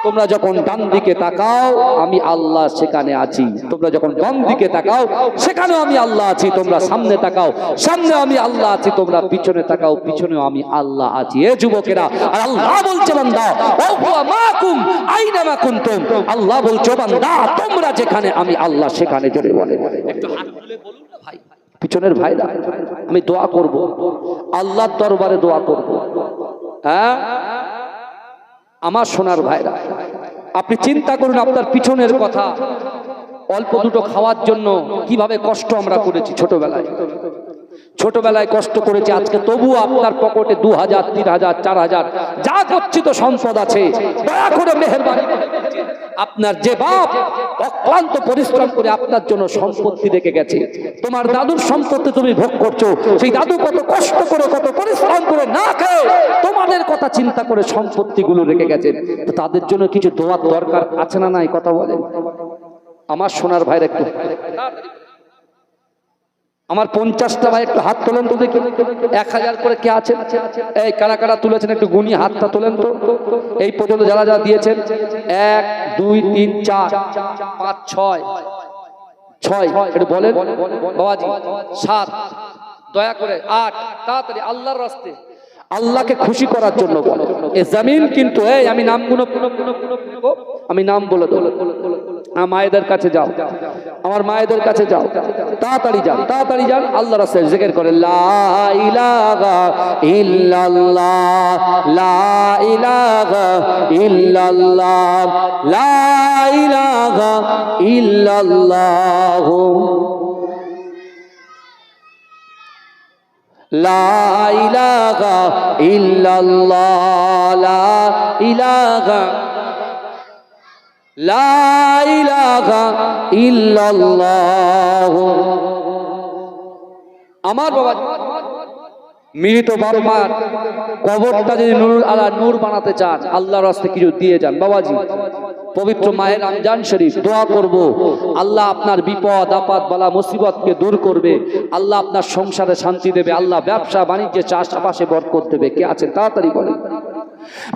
তোমরা যখন ডান দিকে তাকাও আমি আল্লাহ সেখানে আছি, তোমরা যখন বাম দিকে তাকাও সেখানেও আমি আল্লাহ আছি, তোমরা সামনে তাকাও সামনে আমি আল্লাহ আছি, তোমরা পিছনে তাকাও পিছনেও আমি আল্লাহ আছি। এ যুবকেরা, আর আল্লাহ বলছে বান্দা ওয়া হুয়া মাকুম আইনামা কুনতুম। আল্লাহ বলছে বান্দা তোমরা যেখানে আমি আল্লাহ সেখানে। জোরে বলে, একটু হাত তুলে বলুন না ভাই। পিছনের ভাইরা, আমি দোয়া করব, আল্লাহর দরবারে দোয়া করব। হ্যাঁ আমার সোনার ভাইরা, আপনি চিন্তা করুন আপনার পিছনের কথা। অল্প দুটো খাওয়ার জন্য কিভাবে কষ্ট আমরা করেছি ছোটবেলায় কষ্ট করেছি। আজকে তবু আপনার পকেটে 2000, 3000, 4000 যা করছি তো সম্পদ আছে। দয়া করে মেহেরবানি আপনার যে বাপ অক্লান্ত পরিশ্রম করে আপনার জন্য সম্পত্তি রেখে গেছে, তোমার দাদুর সম্পত্তি তুমি ভোগ করছো, সেই দাদু কত কষ্ট করে কত পরিশ্রম করে না খেয়ে তোমাদের কথা চিন্তা করে সম্পত্তিগুলো রেখে গেছেন, তো তাদের জন্য কিছু দোয়ার দরকার আছে না নাই? কথা বলেন আমার সোনার ভাইরা। একটু আমার 50টা ভাই একটু হাত তোলেন তো দেখি। 1000 করে কে আছেন? এই কারা কারা তুলেছেন একটু গুনি হাতটা তোলেন তো। এই পর্যন্ত যারা যারা দিয়েছেন 1 2 3 4 5 6 একটু বলেন বাবাজি। 7 দয়া করে 8 তাড়াতাড়ি আল্লাহর রাস্তায় আল্লাহকে খুশি করার জন্য বলো। এ জমিন কিন্তু এই আমি নামগুলো আমি নাম বলে দেব। মায়েদের কাছে যাও, আমার মায়েদের কাছে যাও, তাড়াতাড়ি যান তাড়াতাড়ি যান। আল্লাহ রাসূল জিকির করে লা ইলাহা ইল্লাল্লাহ লা ইলাহা ইল্লাল্লাহ লা ইলাহা ইল্লাল্লাহ লা ইলাহা ইল্লাল্লাহ লা ইলাহা লা ইলাহা ইল্লাল্লাহ। আমার বাবা মৃত বাবা মার কবরটা যদি নূর আলা নূর বানাতে চান আল্লাহর রাস্তায় কিছু দিয়ে যান বাবাজি। পবিত্র মাহের রমজান শরীফ দোয়া করব, আল্লাহ আপনার বিপদ আপদ বালা মুসিবতকে দূর করবে, আল্লাহ আপনার সংসারে শান্তি দেবে, আল্লাহ ব্যবসা বাণিজ্যে চাষাবাসে বরকত দেবে। কে আছেন তাড়াতাড়ি বলেন।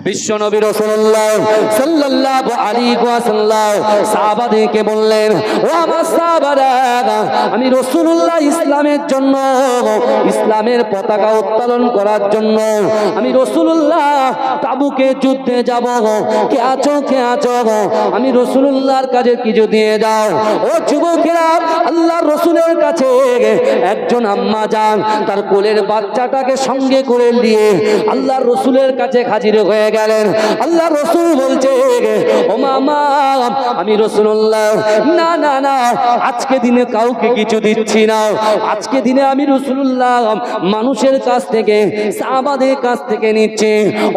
বিশ্ব নবী রাসূলুল্লাহ সাল্লাল্লাহু আলাইহি ওয়াসাল্লাম সাহাবাদেরকে বললেন, ও আমার সাহাবারা, আমি রাসূলুল্লাহ ইসলামের জন্য, ইসলামের পতাকা উত্তোলন করার জন্য আমি রাসূলুল্লাহ তাবুকে যুদ্ধে যাব। কে আছো, কে আছো? আমি রাসূলুল্লাহর কাছে কিছু দিয়ে যাও। ও যুবকেরা, আল্লাহর রাসূলের কাছে একজন আম্মা যান তার কোলের বাচ্চাটাকে সঙ্গে করে নিয়ে আল্লাহর রাসূলের কাছে হাজির হয়ে গেলেন। আল্লাহ রাসূল বলছে, ও মামা, আমি রাসূলুল্লাহ, না না না, আজকে দিনে কাউকে কিছু দিচ্ছি না। আজকে দিনে আমি রাসূলুল্লাহ মানুষের কাছ থেকে, সাহাবাদের কাছ থেকে নিচ্ছি।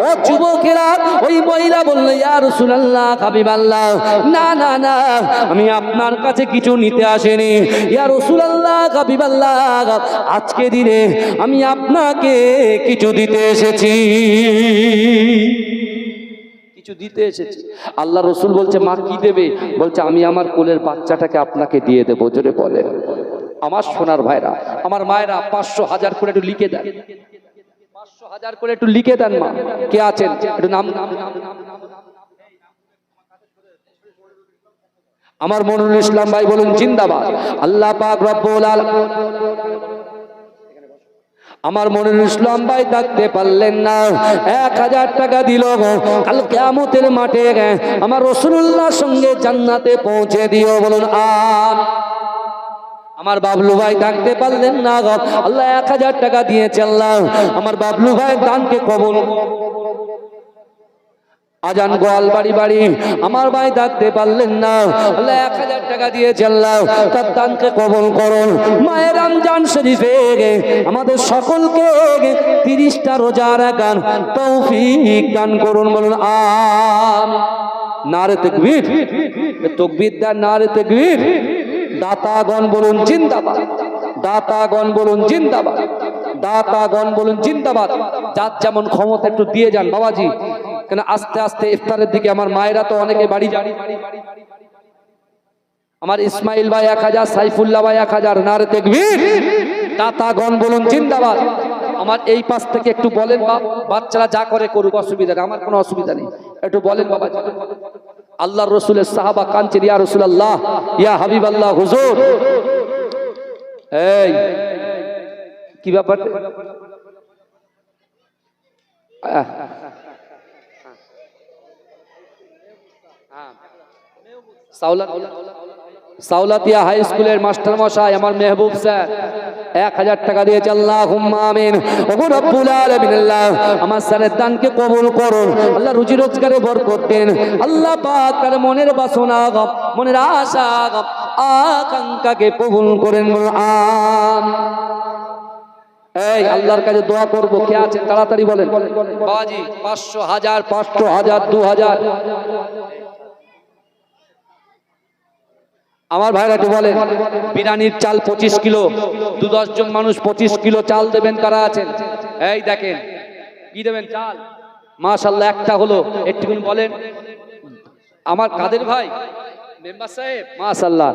ও যুবকেরা, ওই মহিলা বলল, ইয়া রাসূলুল্লাহ, হাবিবাল্লাহ, না না না, আমি আপনার কাছে কিছু নিতে আসিনি। ইয়া রাসূলুল্লাহ, হাবিবাল্লাহ, আজকে দিনে আমি আপনাকে কিছু দিতে এসেছি, কিছু দিতে এসেছি। আল্লাহ রসুল বলছে, মা কি দেবে? বলছে, আমি আমার কোলের বাচ্চাটাকে আপনাকে দিয়ে দেবো। জোরে বলে। আমার সোনার ভাইরা, আমার মায়েরা, 500,000 করে একটু লিখে দেন, 500,000 করে একটু লিখে দেন। মা কে আছেন একটু নাম। আমার মনিরুল ইসলাম ভাই বলুন জিন্দাবাদ। আল্লাহ পাক রব্বুল আলামিন। আমার মনিরুল ইসলাম ভাই থাকতে পারলেন না, 1000 টাকা দিল। কাল কিয়ামতের মাঠে আমার রাসূলুল্লাহর সঙ্গে জান্নাতে পৌঁছে দিও, বলুন আমিন। আমার বাবলু ভাই থাকতে পারলেন না, আল্লাহ 1000 টাকা দিয়েছে। আল্লাহ আমার বাবলু ভাই দানকে কবুল। আজান গোয়াল বাড়ি বাড়ি আমার ভাই থাকতে পারলেন না, আল্লাহ 1000 টাকা দিয়েছে। আল্লাহ তার দানকে কবুল করুন। মায়ের রমজান শরীফে আমাদের সকলকে 30টা রোজা রাখার তৌফিক দান করুন, বলুন আমিন। নারে তাকবীর, তাকবীর দান, নারে তাকবীর। দাতাগণ বলুন জিন্দাবাদ, দাতাগণ বলুন জিন্দাবাদ, দাতাগণ বলুন জিন্দাবাদ। যার যেমন ক্ষমতা একটু দিয়ে যান বাবাজি, কেন আস্তে আস্তে ইফতারের দিকে আমার মায়েরা তো অনেকে বাড়ি যান। আমার ইসমাইল ভাই 1000, সাইফুল্লাহ ভাই 1000, নারে তাকবীর। দাতাগণ বলুন জিন্দাবাদ। আমার এই পাশ থেকে একটু বলেন, বাচ্চারা যা করে করুক, অসুবিধা নেই, আমার কোনো অসুবিধা নেই, একটু বলেন বাবাজি। আল্লাহর রাসূলের সাহাবা কাঁদছেন, ইয়া রাসূলুল্লাহ, ইয়া হাবিবাল্লাহ, হুজুর। এই কি ব্যাপার? সাউলাতিয়া হাই স্কুলের মাস্টার মশাই আমার মেহবুব স্যার 1000 টাকা দিয়েছে। আল্লাহুম্মা আমিন। ওগো রব্বুল আলামিন, আল্লাহ আমার স্যারের দানকে কবুল করুন। আল্লাহ রুজি রোজগারে বরকত দেন। আল্লাহ পাক তার মনের বাসনা, মনের আশা, আকাঙ্ক্ষাকে কবুল করেন, আমিন। এই আল্লাহর কাছে দোয়া করব, কে আছেন তাড়াতাড়ি বলেন বাবাজি। 500, 1000, 500, 1000, 2000। আমার ভাইরা একটু বলেন, বিরিয়ানির চাল 25 কিলো, 2-10 জন মানুষ 25 কিলো চাল দেবেন, কারা আছেন? এই দেখেন, কি দেবেন চাল? মাশাআল্লাহ, একটা হলো, একটুকুন বলেন। আমার কাদের ভাই মেম্বার সাহেব, মাশাআল্লাহ,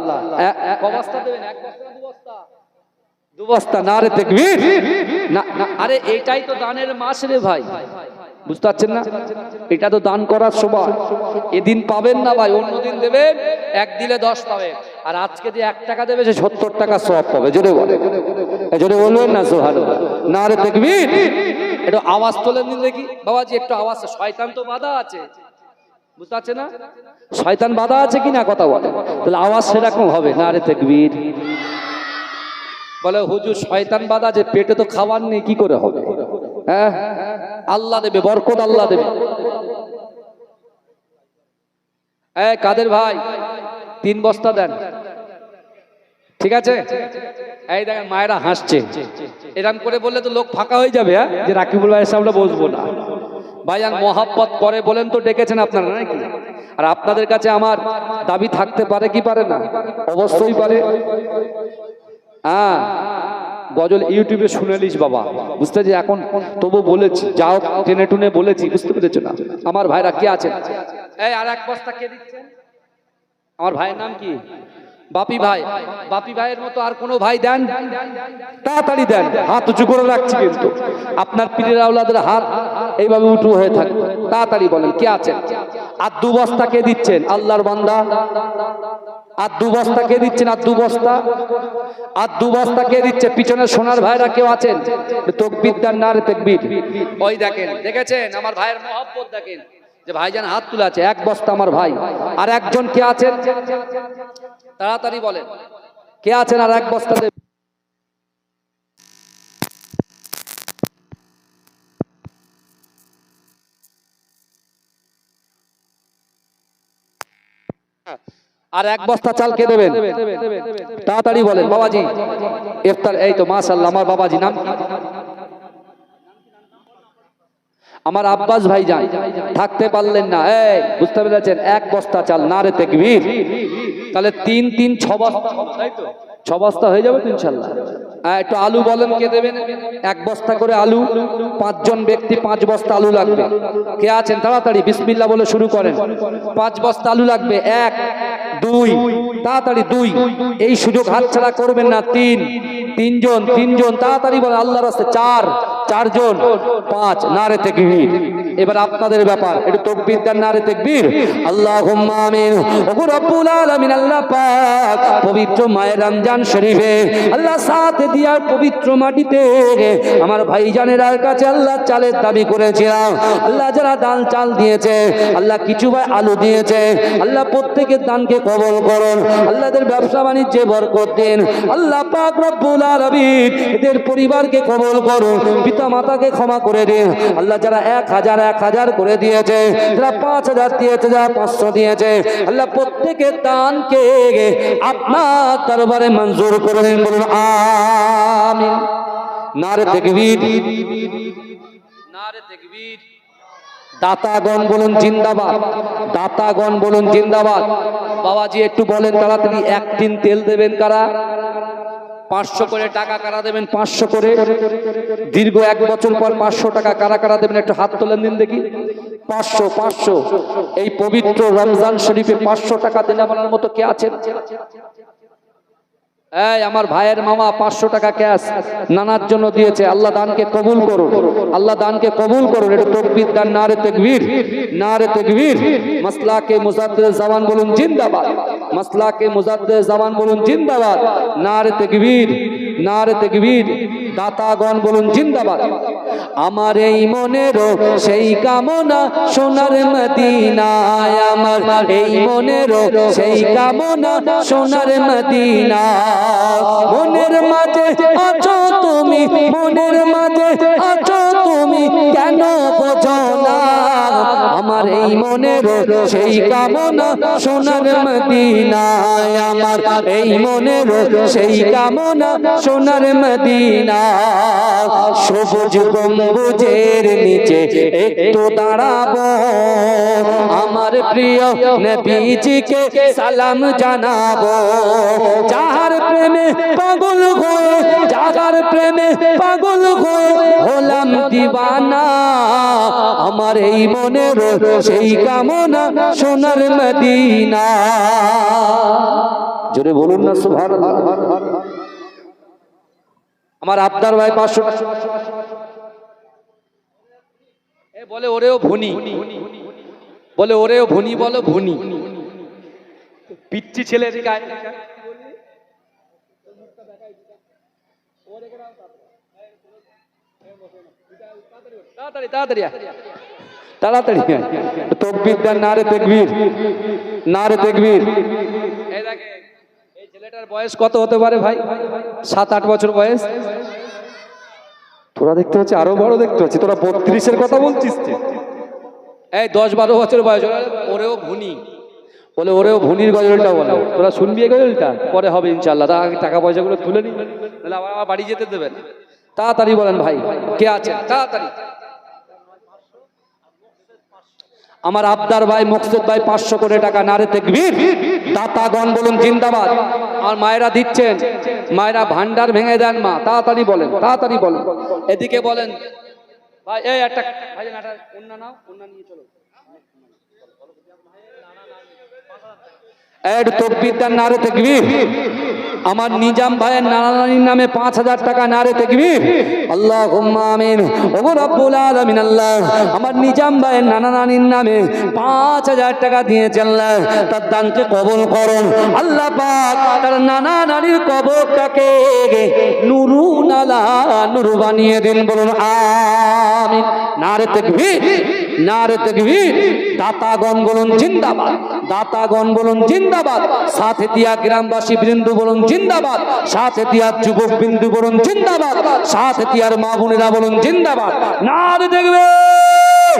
ক বস্তা দেবেন? 1 বস্তা, 2 বস্তা? 2 বস্তা। নারে তাকবীর। না না, আরে এটাই তো দানের মাস রে ভাই, বুঝতে পারছেন না? এটা তো দান করার সময়। এদিন পাবেন না ভাই, অন্যদিন দেবেন, 1 দিলে 10 পাবেন। আর আজকে যে 1 টাকা দেবে সে 70 টাকা সওয়াব পাবে। জোরে বলে, জোরে বলবেন না সুবহানাল্লাহ, নারে তাকবীর। একটু আওয়াজ তোলেন দিন দেখি বাবাজি, একটু আওয়াজ। শয়তান তো বাধা আছে, বুঝতে পারছেন না? শয়তান বাধা আছে কিনা কথা বলে, তাহলে আওয়াজ সেরকম হবে। নারে তাকবীর। বলে হুজুর শয়তান বাধা, যে পেটে তো খাবার নেই, কি করে হবে? হ্যাঁ, আল্লাহ দেবে বরকত, আল্লাহ দেবে। এই কাদের ভাই 3 বস্তা দেন, ঠিক আছে? এই দেখেন মায়েরা হাসছে, এরকম করে বললে তো লোক ফাঁকা হয়ে যাবে, হ্যাঁ, যে রাকিবুল ভাইয়ের সামনে বসবো না। ভাইজান মহাব্বত করে বলেন তো ডেকেছেন আপনারা নাকি? আর আপনাদের কাছে আমার দাবি থাকতে পারে কি পারে না? অবশ্যই পারে। হ্যাঁ, গজল ইউটিউবে শুনে নিস বাবা, বুঝতে যে এখন তবু বলেছি, যাও টেনে টুনে বলেছি, বুঝতে পেরেছো না? আমার ভাইরা কে আছেন? এই আর 1 বস্তা কে দিচ্ছেন? আমার ভাইয়ের নাম কি? বাপি ভাই, বাপি ভাইয়ের মতো আর কোনো ভাই দেন, তাড়াতাড়ি দেন। হাত উঁচু করে রাখছি কিন্তু আপনার পীরের আওলাদের হাত এইভাবে উঁচু হয়ে থাকবে। তাড়াতাড়ি বলেন কে আছেন? আর 2 বস্তা কে দিচ্ছেন? আল্লাহর বান্দা। আর 2 বস্তা কে দিচ্ছেন? আর 2 বস্তা, আর 2 বস্তা কে দিচ্ছে? পিছনে সোনার ভাইরা কেউ আছেন? তাকবীর দেন, নারে তাকবীর। ওই দেখেন, দেখেছেন আমার ভাইয়ের মহব্বত দেখেন যে ভাইজান হাত তুলে আছে। 1 বস্তা আমার ভাই। আর একজন কে আছেন? তাড়াতাড়ি বলেন কে আছেন? আর 1 বস্তা দেব। আর 1 বস্তা চাল কে দেবেন? তাড়াতাড়ি বলেন। বাবাজি ইফতার, এই তো মাশাআল্লাহ আমার বাবাজি নাম কি? আমার আব্বাস ভাই যান, থাকতে পারলেন না, এই বুঝতে পেরেছেন? 1 বস্তা চাল, নারে তাকবীর। তাহলে 3 3 6 বস্তা, তাই তো 6 বস্তা হয়ে যাবে তো ইনশাআল্লাহ। একটু আলু বলেন কে দেবেন? 1 বস্তা করে আলু, 5 জন ব্যক্তি 5 বস্তা আলু লাগবে। কে আছেন? তাড়াতাড়ি বিসমিল্লাহ বলে শুরু করেন। 5 বস্তা আলু লাগবে। 1 2, তাড়াতাড়ি 2। এই সুযোগ হাতছাড়া করবেন না। 3 জন, 3 জন তাড়াতাড়ি বলেন আল্লাহর রাস্তায়। 4 জন, 5, নারে তাকবীর। এবার আপনাদের ব্যাপার, একটু তাকবীর দেন, নারে তাকবীর। আল্লাহুম্মা আমিন। ওগো রব্বুল আলামিন, আল্লাহ পাক পবিত্র মায়ে রমজান শরীফে আল্লাহ সাথে দিয়ার পবিত্র মাটিতে আমার ভাইজানেরার কাছে আল্লাহ চালের দাবি করেছিলাম। আল্লাহ যারা দান চাল দিয়েছে, আল্লাহ কিছু ভাই আলু দিয়েছে, আল্লাহ প্রত্যেকের দানকে কবুল করুন। আল্লাহদের ব্যবসা বাণিজ্যে বরকত দিন। আল্লাহ পাক রব্বুল আলামিন এদের পরিবারকে কবুল করুন, পিতা মাতাকে ক্ষমা করে দিন। আল্লাহ যারা 1000 করে দিয়েছে, যারা 5000 দিয়েছে, যারা 500 দিয়েছে, আল্লাহ প্রত্যেকের দানকে আপনার দরবারে মঞ্জুর করে দিন। বলুন আমিন। নারে তাকবীর, নারে তাকবীর। দাতাগণ বলুন জিন্দাবাদ, দাতাগণ বলুন জিন্দাবাদ। বাবাজি একটু বলেন তাড়াতাড়ি, 1 টিন তেল দেবেন কারা? 500 করে টাকা কারা দেবেন? 500 করে। দীর্ঘ 1 বছর পর 500 টাকা কারা কারা দেবেন? একটু হাত তোলেন দিন দেখি। 500 এই পবিত্র রমজান শরীফে 500 টাকা দেনা বলার মতো কে আছেন? এই আমার ভাইয়ের মামা 500 টাকা ক্যাশ নানার জন্য দিয়েছে। আল্লাহ দানকে কবুল করুন, আল্লাহ দানকে কবুল করুন। একটু তাকবীর দেন, নারে তাকবীর, নারে তাকবীর। মাসলাকে মুজাদ্দিদ জামান বলুন জিন্দাবাদ, মাসলাকে মুজাদ্দিদ জামান বলুন জিন্দাবাদ। নারে তাকবীর, নারে তাকবীর। দাতাগণ বলুন জিন্দাবাদ। আমার এই মনেরও সেই কামনা সোনার মদিনায়, আমার এই মনেরও সেই কামনা সোনার মদিনা। মনের মাঝে আছো তুমি, মনের মাঝে আছো তুমি, কেন বোঝো না? আমার এই মনেরও সেই কামনা সোনার মদিনায়, আমার এই মনেরও সেই কামনা সোনার মদিনা। সবুজ গম্বুজের নিচে একটু দাঁড়াবো, আমার প্রিয় নবীজিকে সালাম জানাবো। যাহার প্রেমে পাগল হয়ে, যাহার প্রেমে পাগল হয়ে হলাম দিওয়ানা, আমার এই মনের সেই কামনা সোনার মদিনা। জোরে বলুন না সুবহানাল্লাহ। আমার আবদার ভাই 500 বলে, ওরেও ভুনি বলে, ওরেও ভুনি বলো, ভুনি পিচ্ছি ছেলে। তাড়াতাড়ি তাড়াতাড়ি তাড়াতাড়ি তাকবীর দেন, নারে তাকবীর, নারে তাকবীর। এই দেখেন এই ছেলেটার বয়স কত হতে পারে ভাই? 7-8 বছর বয়স। তোরা দেখতে হচ্ছে আরো বড় দেখতে হচ্ছে। তোরা 32-এর কথা বলছিস? এই 10-12 বছর বয়স। ওরেও ভুনি বলে, ওরেও ভুনির গজলটা বলে। তোরা শুনবি এই গজলটা? পরে হবে ইনশাআল্লাহ। টাকা পয়সাগুলো তুলে নি, তাহলে আবার আমার বাড়ি যেতে দেবেন। তাড়াতাড়ি বলেন ভাই কে আছে? তাড়াতাড়ি। আমার আবদার ভাই মুকসেদ ভাই 500 করে টাকা, নারে তাকবীর। দাতাগণ বলুন জিন্দাবাদ। আর মায়েরা দিচ্ছেন, মায়েরা ভান্ডার ভেঙে দেন মা। তাড়াতাড়ি বলেন, তাড়াতাড়ি বলেন। এদিকে বলেন ভাই, এই একটা ভাই একটা ওন্না নাও, ওন্না নিয়ে চলো। এড তকবীর দেন, নারে তাকবীর। আমার নিজাম ভাইয়ের নানা নানির নামে 5000 টাকা, নারে তাকবীর। আল্লাহুম্মা আমিন। ওগো রব্বুল আলামিন আল্লাহ, আমার নিজাম ভাইয়ের নানা নানির নামে 5000 টাকা দিয়েছেন আল্লাহ, তার দানকে কবুল করুন আল্লাহ পাক। তার নানা নানির কবরটাকে নুরুন আলা নূর বানিয়ে দিন, বলুন আমিন। নারে তাকবীর, নারে তাকবীর। দাতাগণ বলুন জিন্দাবাদ, দাতাগণ বলুন জিন্দাবাদ। সাথে দিয়া গ্রামবাসী বৃন্দ বলুন জিন্দাবাদ, সাথে দিয়ার যুবক বিন্দু বলুন জিন্দাবাদ, সাথে দিয়ার মা বোনেরা বলুন জিন্দাবাদ। নারে তাকবীর।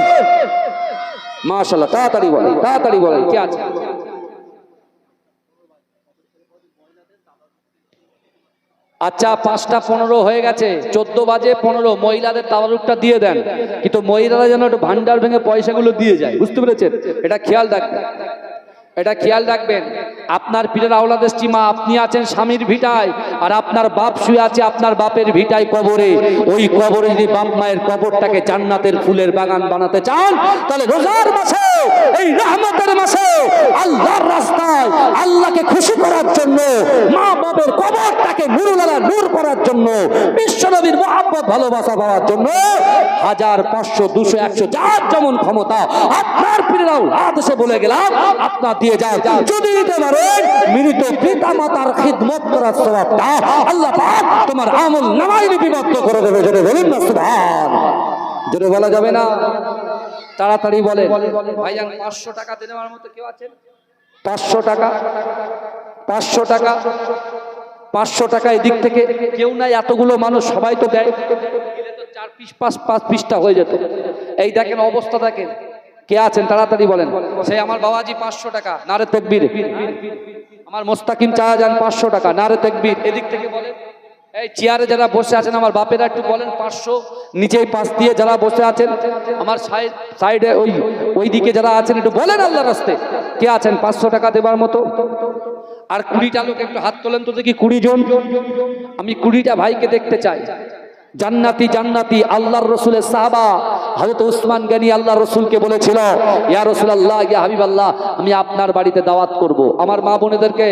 মাশাআল্লাহ, তাড়াতাড়ি বলেন, তাড়াতাড়ি বলেন, কি আছে? আচ্ছা, 5:15 হয়ে গেছে, 14 বাজে 15। মহিলাদের তাবারুকটা দিয়ে দেন, কিন্তু মহিলারা যেন একটু ভান্ডার ভেঙে পয়সাগুলো দিয়ে যায়, বুঝতে পেরেছেন? এটা খেয়াল রাখবেন, এটা খেয়াল রাখবেন। আপনার পীরের আওলাদ মা, আপনি আছেন স্বামীর ভিটায়, আর আপনার বাপ শুয়ে আছে আপনার বাপের ভিটায় কবরে। ওই কবরে যদি বাপ মায়ের কবরটাকে জান্নাতের ফুলের বাগান বানাতে চান, তাহলে রোজার মাসে, এই রহমতের মাসে, আল্লাহর রাস্তায় আল্লাহকে খুশি করার জন্য, মা বাপের কবরটাকে নূরুল আলা নূর করার জন্য, বিশ্বনবীর মহব্বত ভালোবাসা পাওয়ার জন্য 1000, 500, 200, 100 যার যেমন ক্ষমতা, আপনার পীরের আওলাদ এসে বলে গেলাম আপনার দিয়ে যাও। যদি দিতে পারেন, মৃত পিতা মাতার খিদমত করার সওয়াবটা আল্লাহ পাক তোমার আমল নামায় লিপিবদ্ধ করে দেবে। জোরে বলুন না সুবহান। জোরে বলা যাবে না? তাড়াতাড়ি বলেন। ভাইজান 500 টাকা দেওয়ার মতো কেউ আছেন? 500 টাকা, 500 টাকা, 500 টাকা। এদিক থেকে কেউ নাই, এতগুলো মানুষ সবাই তো দেয়, দিলে তো 4 পিস 5 পিসটা হয়ে যেত। এই দেখেন অবস্থা, দেখেন কে আছেন, তাড়াতাড়ি বলেন। সেই আমার বাবাজি 500 টাকা, নারে তাকবীর। আমার মোস্তাকিম চাহাজান 500 টাকা, নারে তাকবীর। এদিক থেকে বলেন। এই চেয়ারে যারা বসে আছেন আমার বাপেরা একটু বলেন 500। নিচেই পাশ দিয়ে যারা বসে আছেন আমার সাইডে ওই দিকে যারা আছেন একটু বলেন আল্লাহর রাস্তায় কে আছেন 500 টাকা দেবার মতো। আর 20টা লোক একটু হাত তোলেন তো দেখি, 20 জন। আমি 20টা ভাইকে দেখতে চাই। জান্নাতি জান্নাতি আল্লাহর রসুলের সাহাবা হযরত উসমান গনি আল্লাহর রসুলকে বলেছিল, ইয়া রাসূলুল্লাহ, ইয়া হাবিবাল্লাহ, আমি আপনার বাড়িতে দাওয়াত করব। আমার মা বোনেদেরকে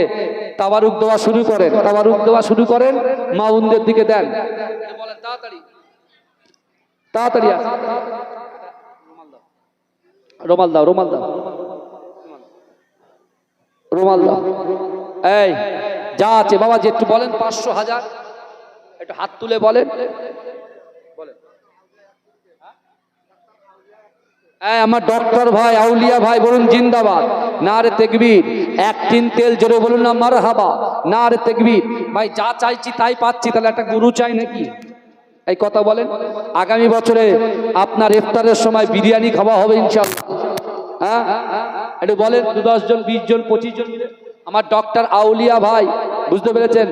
তাবারুক দেওয়া শুরু করেন, তাবারুক দেওয়া শুরু করেন, মা বোনদের দিকে দেন। বলেন তাড়াতাড়ি, তাড়াতাড়ি আসুন। রুমাল দাও, রুমাল দাও, রুমাল দাও। এই যা আছে বাবা, যে একটু বলেন 500, 1000 একটু হাত তুলে বলেন। আমার ডক্টর ভাই, আউলিয়া ভাই বলুন জিন্দাবাদ, নারে তাকবীর। 1 টিন তেল জোরে বলুন না মারহাবা, নারে তাকবীর। ভাই যা চাইছি তাই পাচ্ছি, তাহলে একটা গুরু চাই নাকি? এই কথা বলেন। আগামী বছরে আপনার ইফতারের সময় বিরিয়ানি খাওয়া হবে ইনশাআল্লাহ। হ্যাঁ একটু বলেন, 10 জন, 20 জন, 25 জন মিলে। আমার ডক্টর আউলিয়া ভাই, বুঝতে পেরেছেন?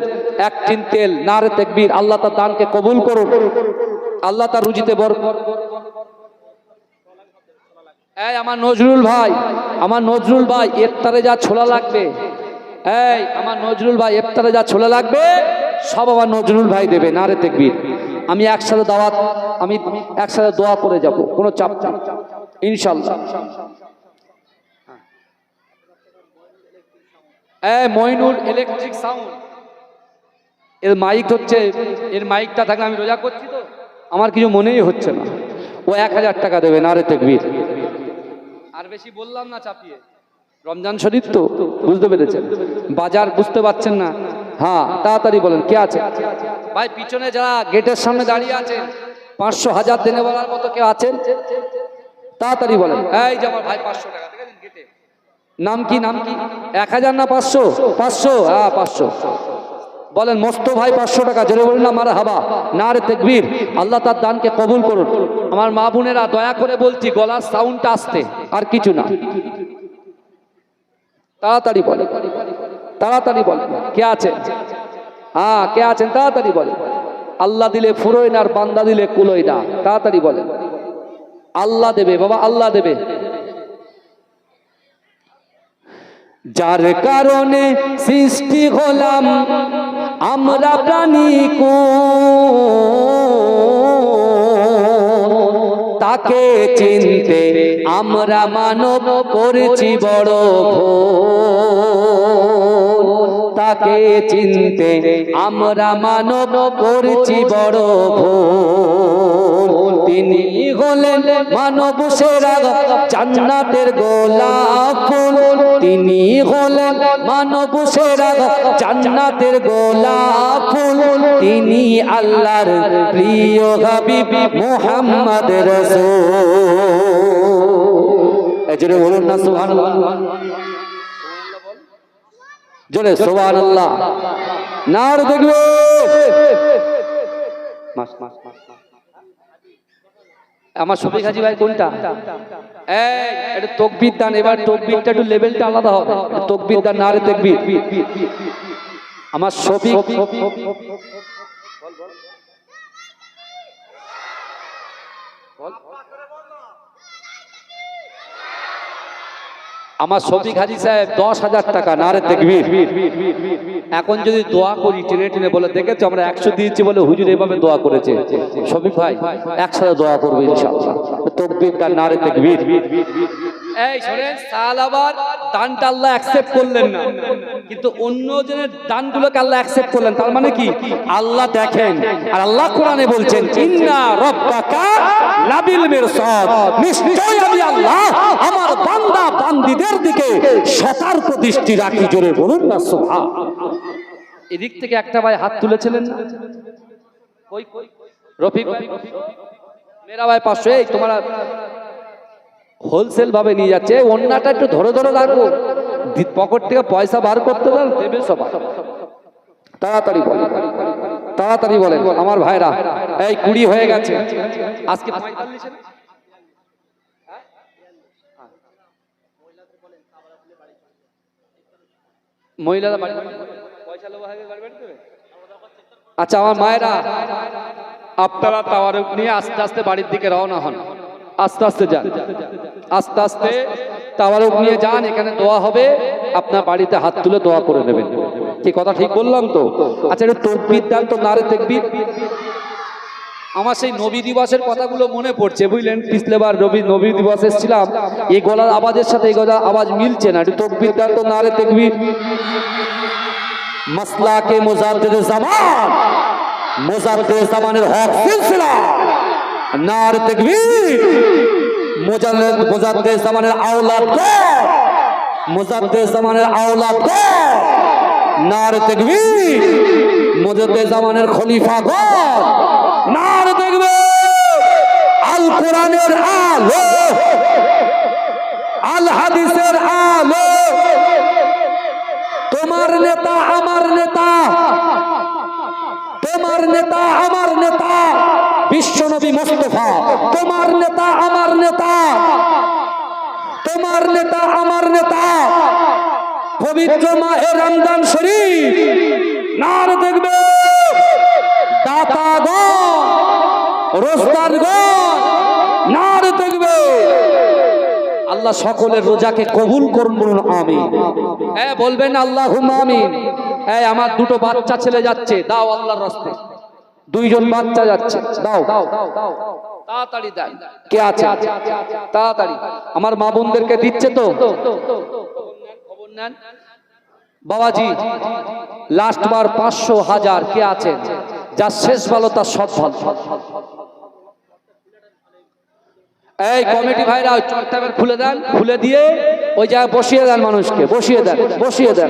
1 টিন তেল, নারে তাকবীর। আল্লাহ তার দানকে কবুল করুন, আল্লাহ তার রুজিতে বরকত। এই আমার নজরুল ভাই, আমার নজরুল ভাই, ইফতারে যা ছোলা লাগবে, এই আমার নজরুল ভাই, ইফতারে যা ছোলা লাগবে সব আমার নজরুল ভাই দেবে, নারে তাকবীর। আমি একসাথে দাওয়াত, আমি একসাথে দোয়া করে যাব, কোনো চাপ নেই ইনশাআল্লাহ। মইনুল ইলেকট্রিক সাউন্ড, এর মাইক হচ্ছে, এর মাইকটা থাকলে আমি রোজা করছি তো আমার কিছু মনেই হচ্ছে না। ও 1000 টাকা দেবে, নারে তাকবীর। আর বেশি বললাম না চাপিয়ে, রমজান শরীফ তো, বুঝতে পেরেছেন? বাজার বুঝতে পারছেন না? হ্যাঁ তাড়াতাড়ি বলেন কে আছে ভাই। পিছনে যারা গেটের সামনে দাঁড়িয়ে আছেন 500, 1000 দেনে বলার মতো কেউ আছেন? তাড়াতাড়ি বলেন। এই যে আমার ভাই 500 টাকা দেখেন গেটে। নাম কি, নাম কি? 1000 না 500? 500, হ্যাঁ 500 বলেন। মস্ত ভাই 500 টাকা, জোরে বলুন না মারহাবা, নারে তাকবীর। আল্লাহ তার দানকে কবুল করুন। আমার মা বোনেরা দয়া করে বলছি, গলার সাউন্ডটা আসতে, আর কিছু না। তাড়াতাড়ি বলেন, তাড়াতাড়ি বলেন কে আছে? হ্যাঁ কে আছেন? তাড়াতাড়ি বলেন। আল্লাহ দিলে ফুরোয় না, আর বান্দা দিলে কুলোয় না। তাড়াতাড়ি বলেন। আল্লাহ দেবে বাবা, আল্লাহ দেবে। যার কারণে সৃষ্টি হলাম আমরা প্রাণী, তাকে চিনতে আমরা মানব করেছি বড় ভুল। তাকে চিনতে আমরা মানব করছি বড় ভুল। তিনি হলেন মানব সেরা জান্নাতের গোলাপ ফুল, তিনি হলেন মানব সেরা জান্নাতের গোলাপ ফুল, তিনি আল্লাহর প্রিয় হাবিব মুহাম্মদ রাসূল। এজন্য বলুন না সুবহানাল্লাহ, জোরে সুবহানাল্লাহ। নার দেখবে আমার শফিক হাজী ভাই কোনটা? এই এটা তাকবীর দান, এবার তাকবীরটা একটু লেভেলটা আলাদা হবে। তাকবীর দান, নারে তাকবীর। আমার শফিক আমার শফিক হাজী সাহেব 10,000 টাকা, নারে তাকবীর। এখন যদি দোয়া করি টেনে টেনে বলে দেখেছো আমরা 100 দিয়েছি বলে হুজুর এভাবে দোয়া করেছে, শফিক ভাই একসাথে দোয়া করবো ইনশাআল্লাহ। তাকবীর দান, নারে তাকবীর। এই শুনেন, সাহাবার দানটা আল্লাহ অ্যাকসেপ্ট করলেন না, কিন্তু অন্যজনের দানগুলোকে আল্লাহ অ্যাকসেপ্ট করলেন। তার মানে কি? আল্লাহ দেখেন, আর আল্লাহ কোরআনে বলছেন ইন্না রাব্বাকা লাবিল মিরসাদ, নিশ্চয়ই আমি আল্লাহ আমার বান্দা বান্দীদের দিকে সতর্ক দৃষ্টি রাখি। জোরে বলুন না সুবহানাল্লাহ। এদিক থেকে একটা ভাই হাত তুলেছিলেন না, কই রফিক মেরা ভাই 500। এই তোমরা হোলসেল ভাবে নিয়ে যাচ্ছে, অন্যটা একটু ধরে ধরে রাখো, পকেট থেকে পয়সা বার করতে দাও, দেবে সবাই। তাড়াতাড়ি বলেন, তাড়াতাড়ি বলেন আমার ভাইরা। এই 20 হয়ে গেছে, আজকে 45 না? মহিলারা বাড়ি পয়সা লোভা হবে, বাড়ি বাড়ি দেবে। আচ্ছা আমার মায়েরা, আপনারা তাওয়ারুক নিয়ে আস্তে আস্তে বাড়ির দিকে রওনা হন, আস্তে আস্তে যান, আস্তে আস্তে তাওয়ারুক নিয়ে যান। এখানে দোয়া হবে, আপনার বাড়িতে হাত তুলে দোয়া করে নেবেন। কি কথা ঠিক বললাম তো? আচ্ছা একটু তাকবীর দান তো, নারে তাকবীর। আমার সেই নবী দিবসের কথাগুলো মনে পড়ছে, বুঝলেন? পিছলেবার নবী দিবস এসেছিলাম, এই গলার আওয়াজের সাথে এই গলার আওয়াজ মিলছে না। একটু তাকবীর দান তো, নারে তাকবীর। মাসলাকে মুজাদ্দিদে জামান, মুজাদ্দিদে জামানের হক সিলসিলা, নারে তাকবীর। মুজাদ্দিদে জামানের আওলাদ গো, মুজাদ্দিদে জামানের আওলাদ গো, নারে তাকবীর। মুজাদ্দিদে জামানের খলিফা গো, নারে তাকবীর। আল কোরআনের আলো, আল হাদিসের আলো, তোমার নেতা আমার নেতা, তোমার নেতা আমার নেতা বিশ্বনবী মুস্তাফা, তোমার নেতা আমার নেতা, তোমার নেতা আমার নেতা পবিত্র মাহে রমজান শরীফ। নারে তাকবীর। দাতাগণ, রোজদারগণ, নারে তাকবীর। আল্লাহ সকলের রোজাকে কবুল করুন, বলুন আমিন। হ্যাঁ বলবেন আল্লাহুম্মা আমিন। হ্যাঁ আমার দুটো বাচ্চা ছেলে যাচ্ছে, দাও আল্লাহর রাস্তায়। 2 জন বাচ্চা যাচ্ছে, দাও তাড়াতাড়ি দাও। কে আছে? তাড়াতাড়ি আমার মা বোনদেরকে দিচ্ছে তো, খবর নেন। বাবাজি লাস্ট বার 500 1000 কে আছে? যার শেষ ভালো তার সব ভালো। এই কমিটি ভাইরা চটটা খুলে দেন, খুলে দিয়ে ওই জায়গায় বসিয়ে দেন, মানুষকে বসিয়ে দেন, বসিয়ে দেন,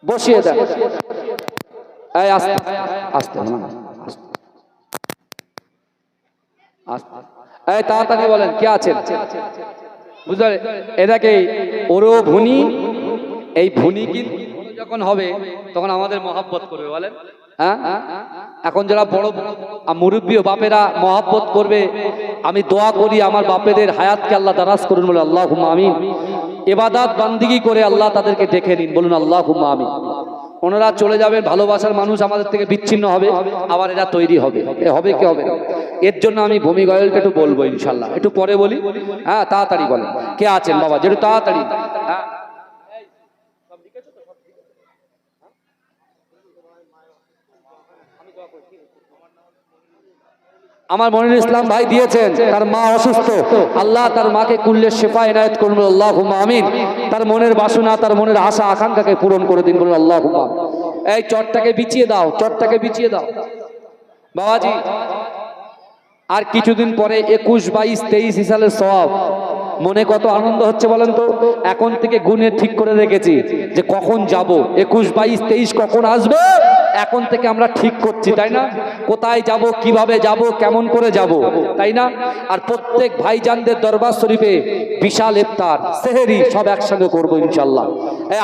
বসিয়ে দেন। এই আস্তে আস্তে আস্তে, এই তাড়াতাড়ি বলেন কে আছেন? বুঝলেন? এটাকে ওরও ভুনি, এই ভুনি কিন্তু যখন হবে তখন আমাদের মহব্বত করবে, বলেন। হ্যাঁ এখন যারা বড় মুরব্বী ও বাপেরা মহব্বত করবে, আমি দোয়া করি আমার বাপেদের হায়াতকে আল্লাহ দারাজ করুন, বলে আল্লাহুম্মা আমিন। ইবাদত বান্দিগি করে আল্লাহ তাদেরকে ডেকে নিন, বলুন আল্লাহুম্মা আমিন। ওনারা চলে যাবেন, ভালোবাসার মানুষ আমাদের থেকে বিচ্ছিন্ন হবে, আবার এরা তৈরি হবে, হবে কি হবে? এর জন্য আমি ভূমি গয়েলটা একটু বলবো ইনশাল্লাহ, একটু পরে বলি। হ্যাঁ তাড়াতাড়ি বলেন কে আছেন বাবা, যেটু তাড়াতাড়ি। হ্যাঁ আমার মনির ইসলাম ভাই দিয়েছেন, তার মা অসুস্থ, আল্লাহ তার মাকে কুল্লে শেফা এনায়েত করুন, আল্লাহুম্মা আমিন। তার মনের বাসনা, তার মনের আশা আকাঙ্ক্ষাকে পূরণ করে দিন, বলুন আল্লাহুম্মা। এই চটটাকে বিছিয়ে দাও, চটটাকে বিছিয়ে দাও বাবাজি। আর কিছুদিন পরে 21, 22, 23 সালের সওয়াব, মনে কত আনন্দ হচ্ছে বলেন তো। এখন থেকে গুনে ঠিক করে রেখেছি যে কখন যাব, 21, 22, 23 কখন আসবে, এখন থেকে আমরা ঠিক করছি, তাই না? কোথায় যাব, কিভাবে যাব, কেমন করে যাব, তাই না? আর প্রত্যেক ভাইজানদের দরবার শরীফে বিশাল ইফতার, সেহরি সব একসঙ্গে করবো ইনশাল্লাহ।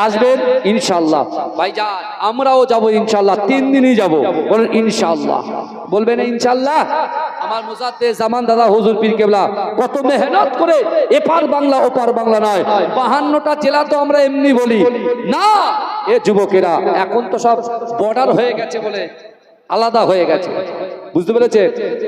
আসবেন ইনশাল্লাহ ভাইজান, আমরাও যাব ইনশাল্লাহ, 3 দিনই যাব, বলেন ইনশাল্লাহ, বলবেন ইনশাল্লাহ। আমার মুজাদ্দেদ জামান দাদা হুজুর পীর কেবলা কত মেহনত করে, এপার বাংলা ওপার বাংলা নয়, 52টা জেলা তো আমরা এমনি বলি না। এ যুবকেরা এখন তো সব বর্ডার হয়ে গেছে বলে আলাদা হয়ে গেছে, বুঝতে পেরেছে?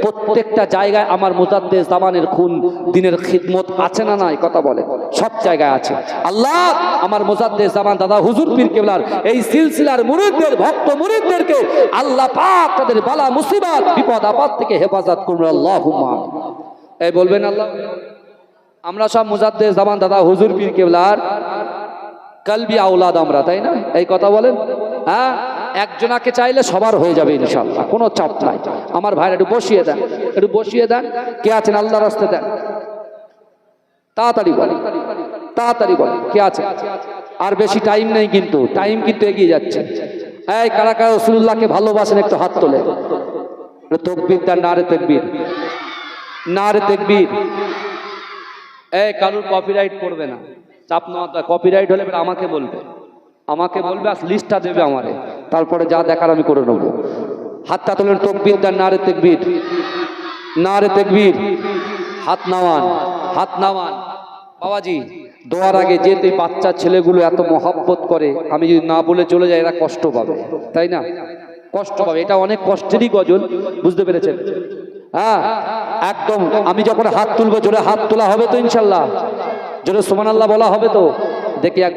প্রত্যেকটা জায়গায় আমার মুজাদ্দেদ জামানের খুন দিনের খিদমত আছে না নাই, কথা বলে, সব জায়গায় আছে। আল্লাহ আমার মুজাদ্দেদ জামান দাদা হুজুর পীর কেবলার এই সিলসিলার মুরিদদের, ভক্ত মুরিদদেরকে আল্লাহ পাক তাদের বালা মুসিবত বিপদ আপদ থেকে হেফাজত করুন, আল্লাহুম্মা। এই বলবেন আল্লাহ। আমরা সব মুজাদ্দেদ জামান দাদা হুজুর পীর কেবলার কলবি আওলাদ আমরা, তাই না? এই কথা বলেন। হ্যাঁ, একজনাকে চাইলে সবার হয়ে যাবে ইনশাআল্লাহ, কোনো চাপ নাই। আমার ভাইরা একটু বসিয়ে দেন, একটু বসিয়ে দেন। কে আছেন আল্লাহর রাস্তায় দেন, তাড়াতাড়ি বলেন, তাড়াতাড়ি বলেন কে আছে। আর বেশি টাইম নেই কিন্তু, টাইম কিন্তু এগিয়ে যাচ্ছে। এই কারা কারা রাসূলুল্লাহকে ভালোবাসেন একটু হাত তোলে। তাকবীর দেন, নারে তাকবীর, নারে তাকবীর। এই কারুর কপিরাইট পড়বে না, চাপ নেওয়া, কপিরাইট হলে আমাকে বলবে, আমাকে বলবে, আর লিস্টটা দেবে আমারে, তারপরে যা দেখার আমি করে নেবো। হাতটা তোলেন, তাকবীর দেন, নারে তাকবীর, নারে তাকবীর। হাত নামান, হাত নামান। বাবাজি দোয়ার আগে যেতে বাচ্চা ছেলেগুলো এত মহব্বত করে, আমি যদি না বলে চলে যাই এরা কষ্ট পাবে, তাই না? কষ্ট পাবে, এটা অনেক কষ্টেরই গজল, বুঝতে পেরেছেন? হ্যাঁ একদম। আমি যখন হাত তুলবো, জোরে হাত তোলা হবে তো ইনশাল্লাহ, জোরে সুবহানাল্লাহ বলা হবে তো, দেখি একবার।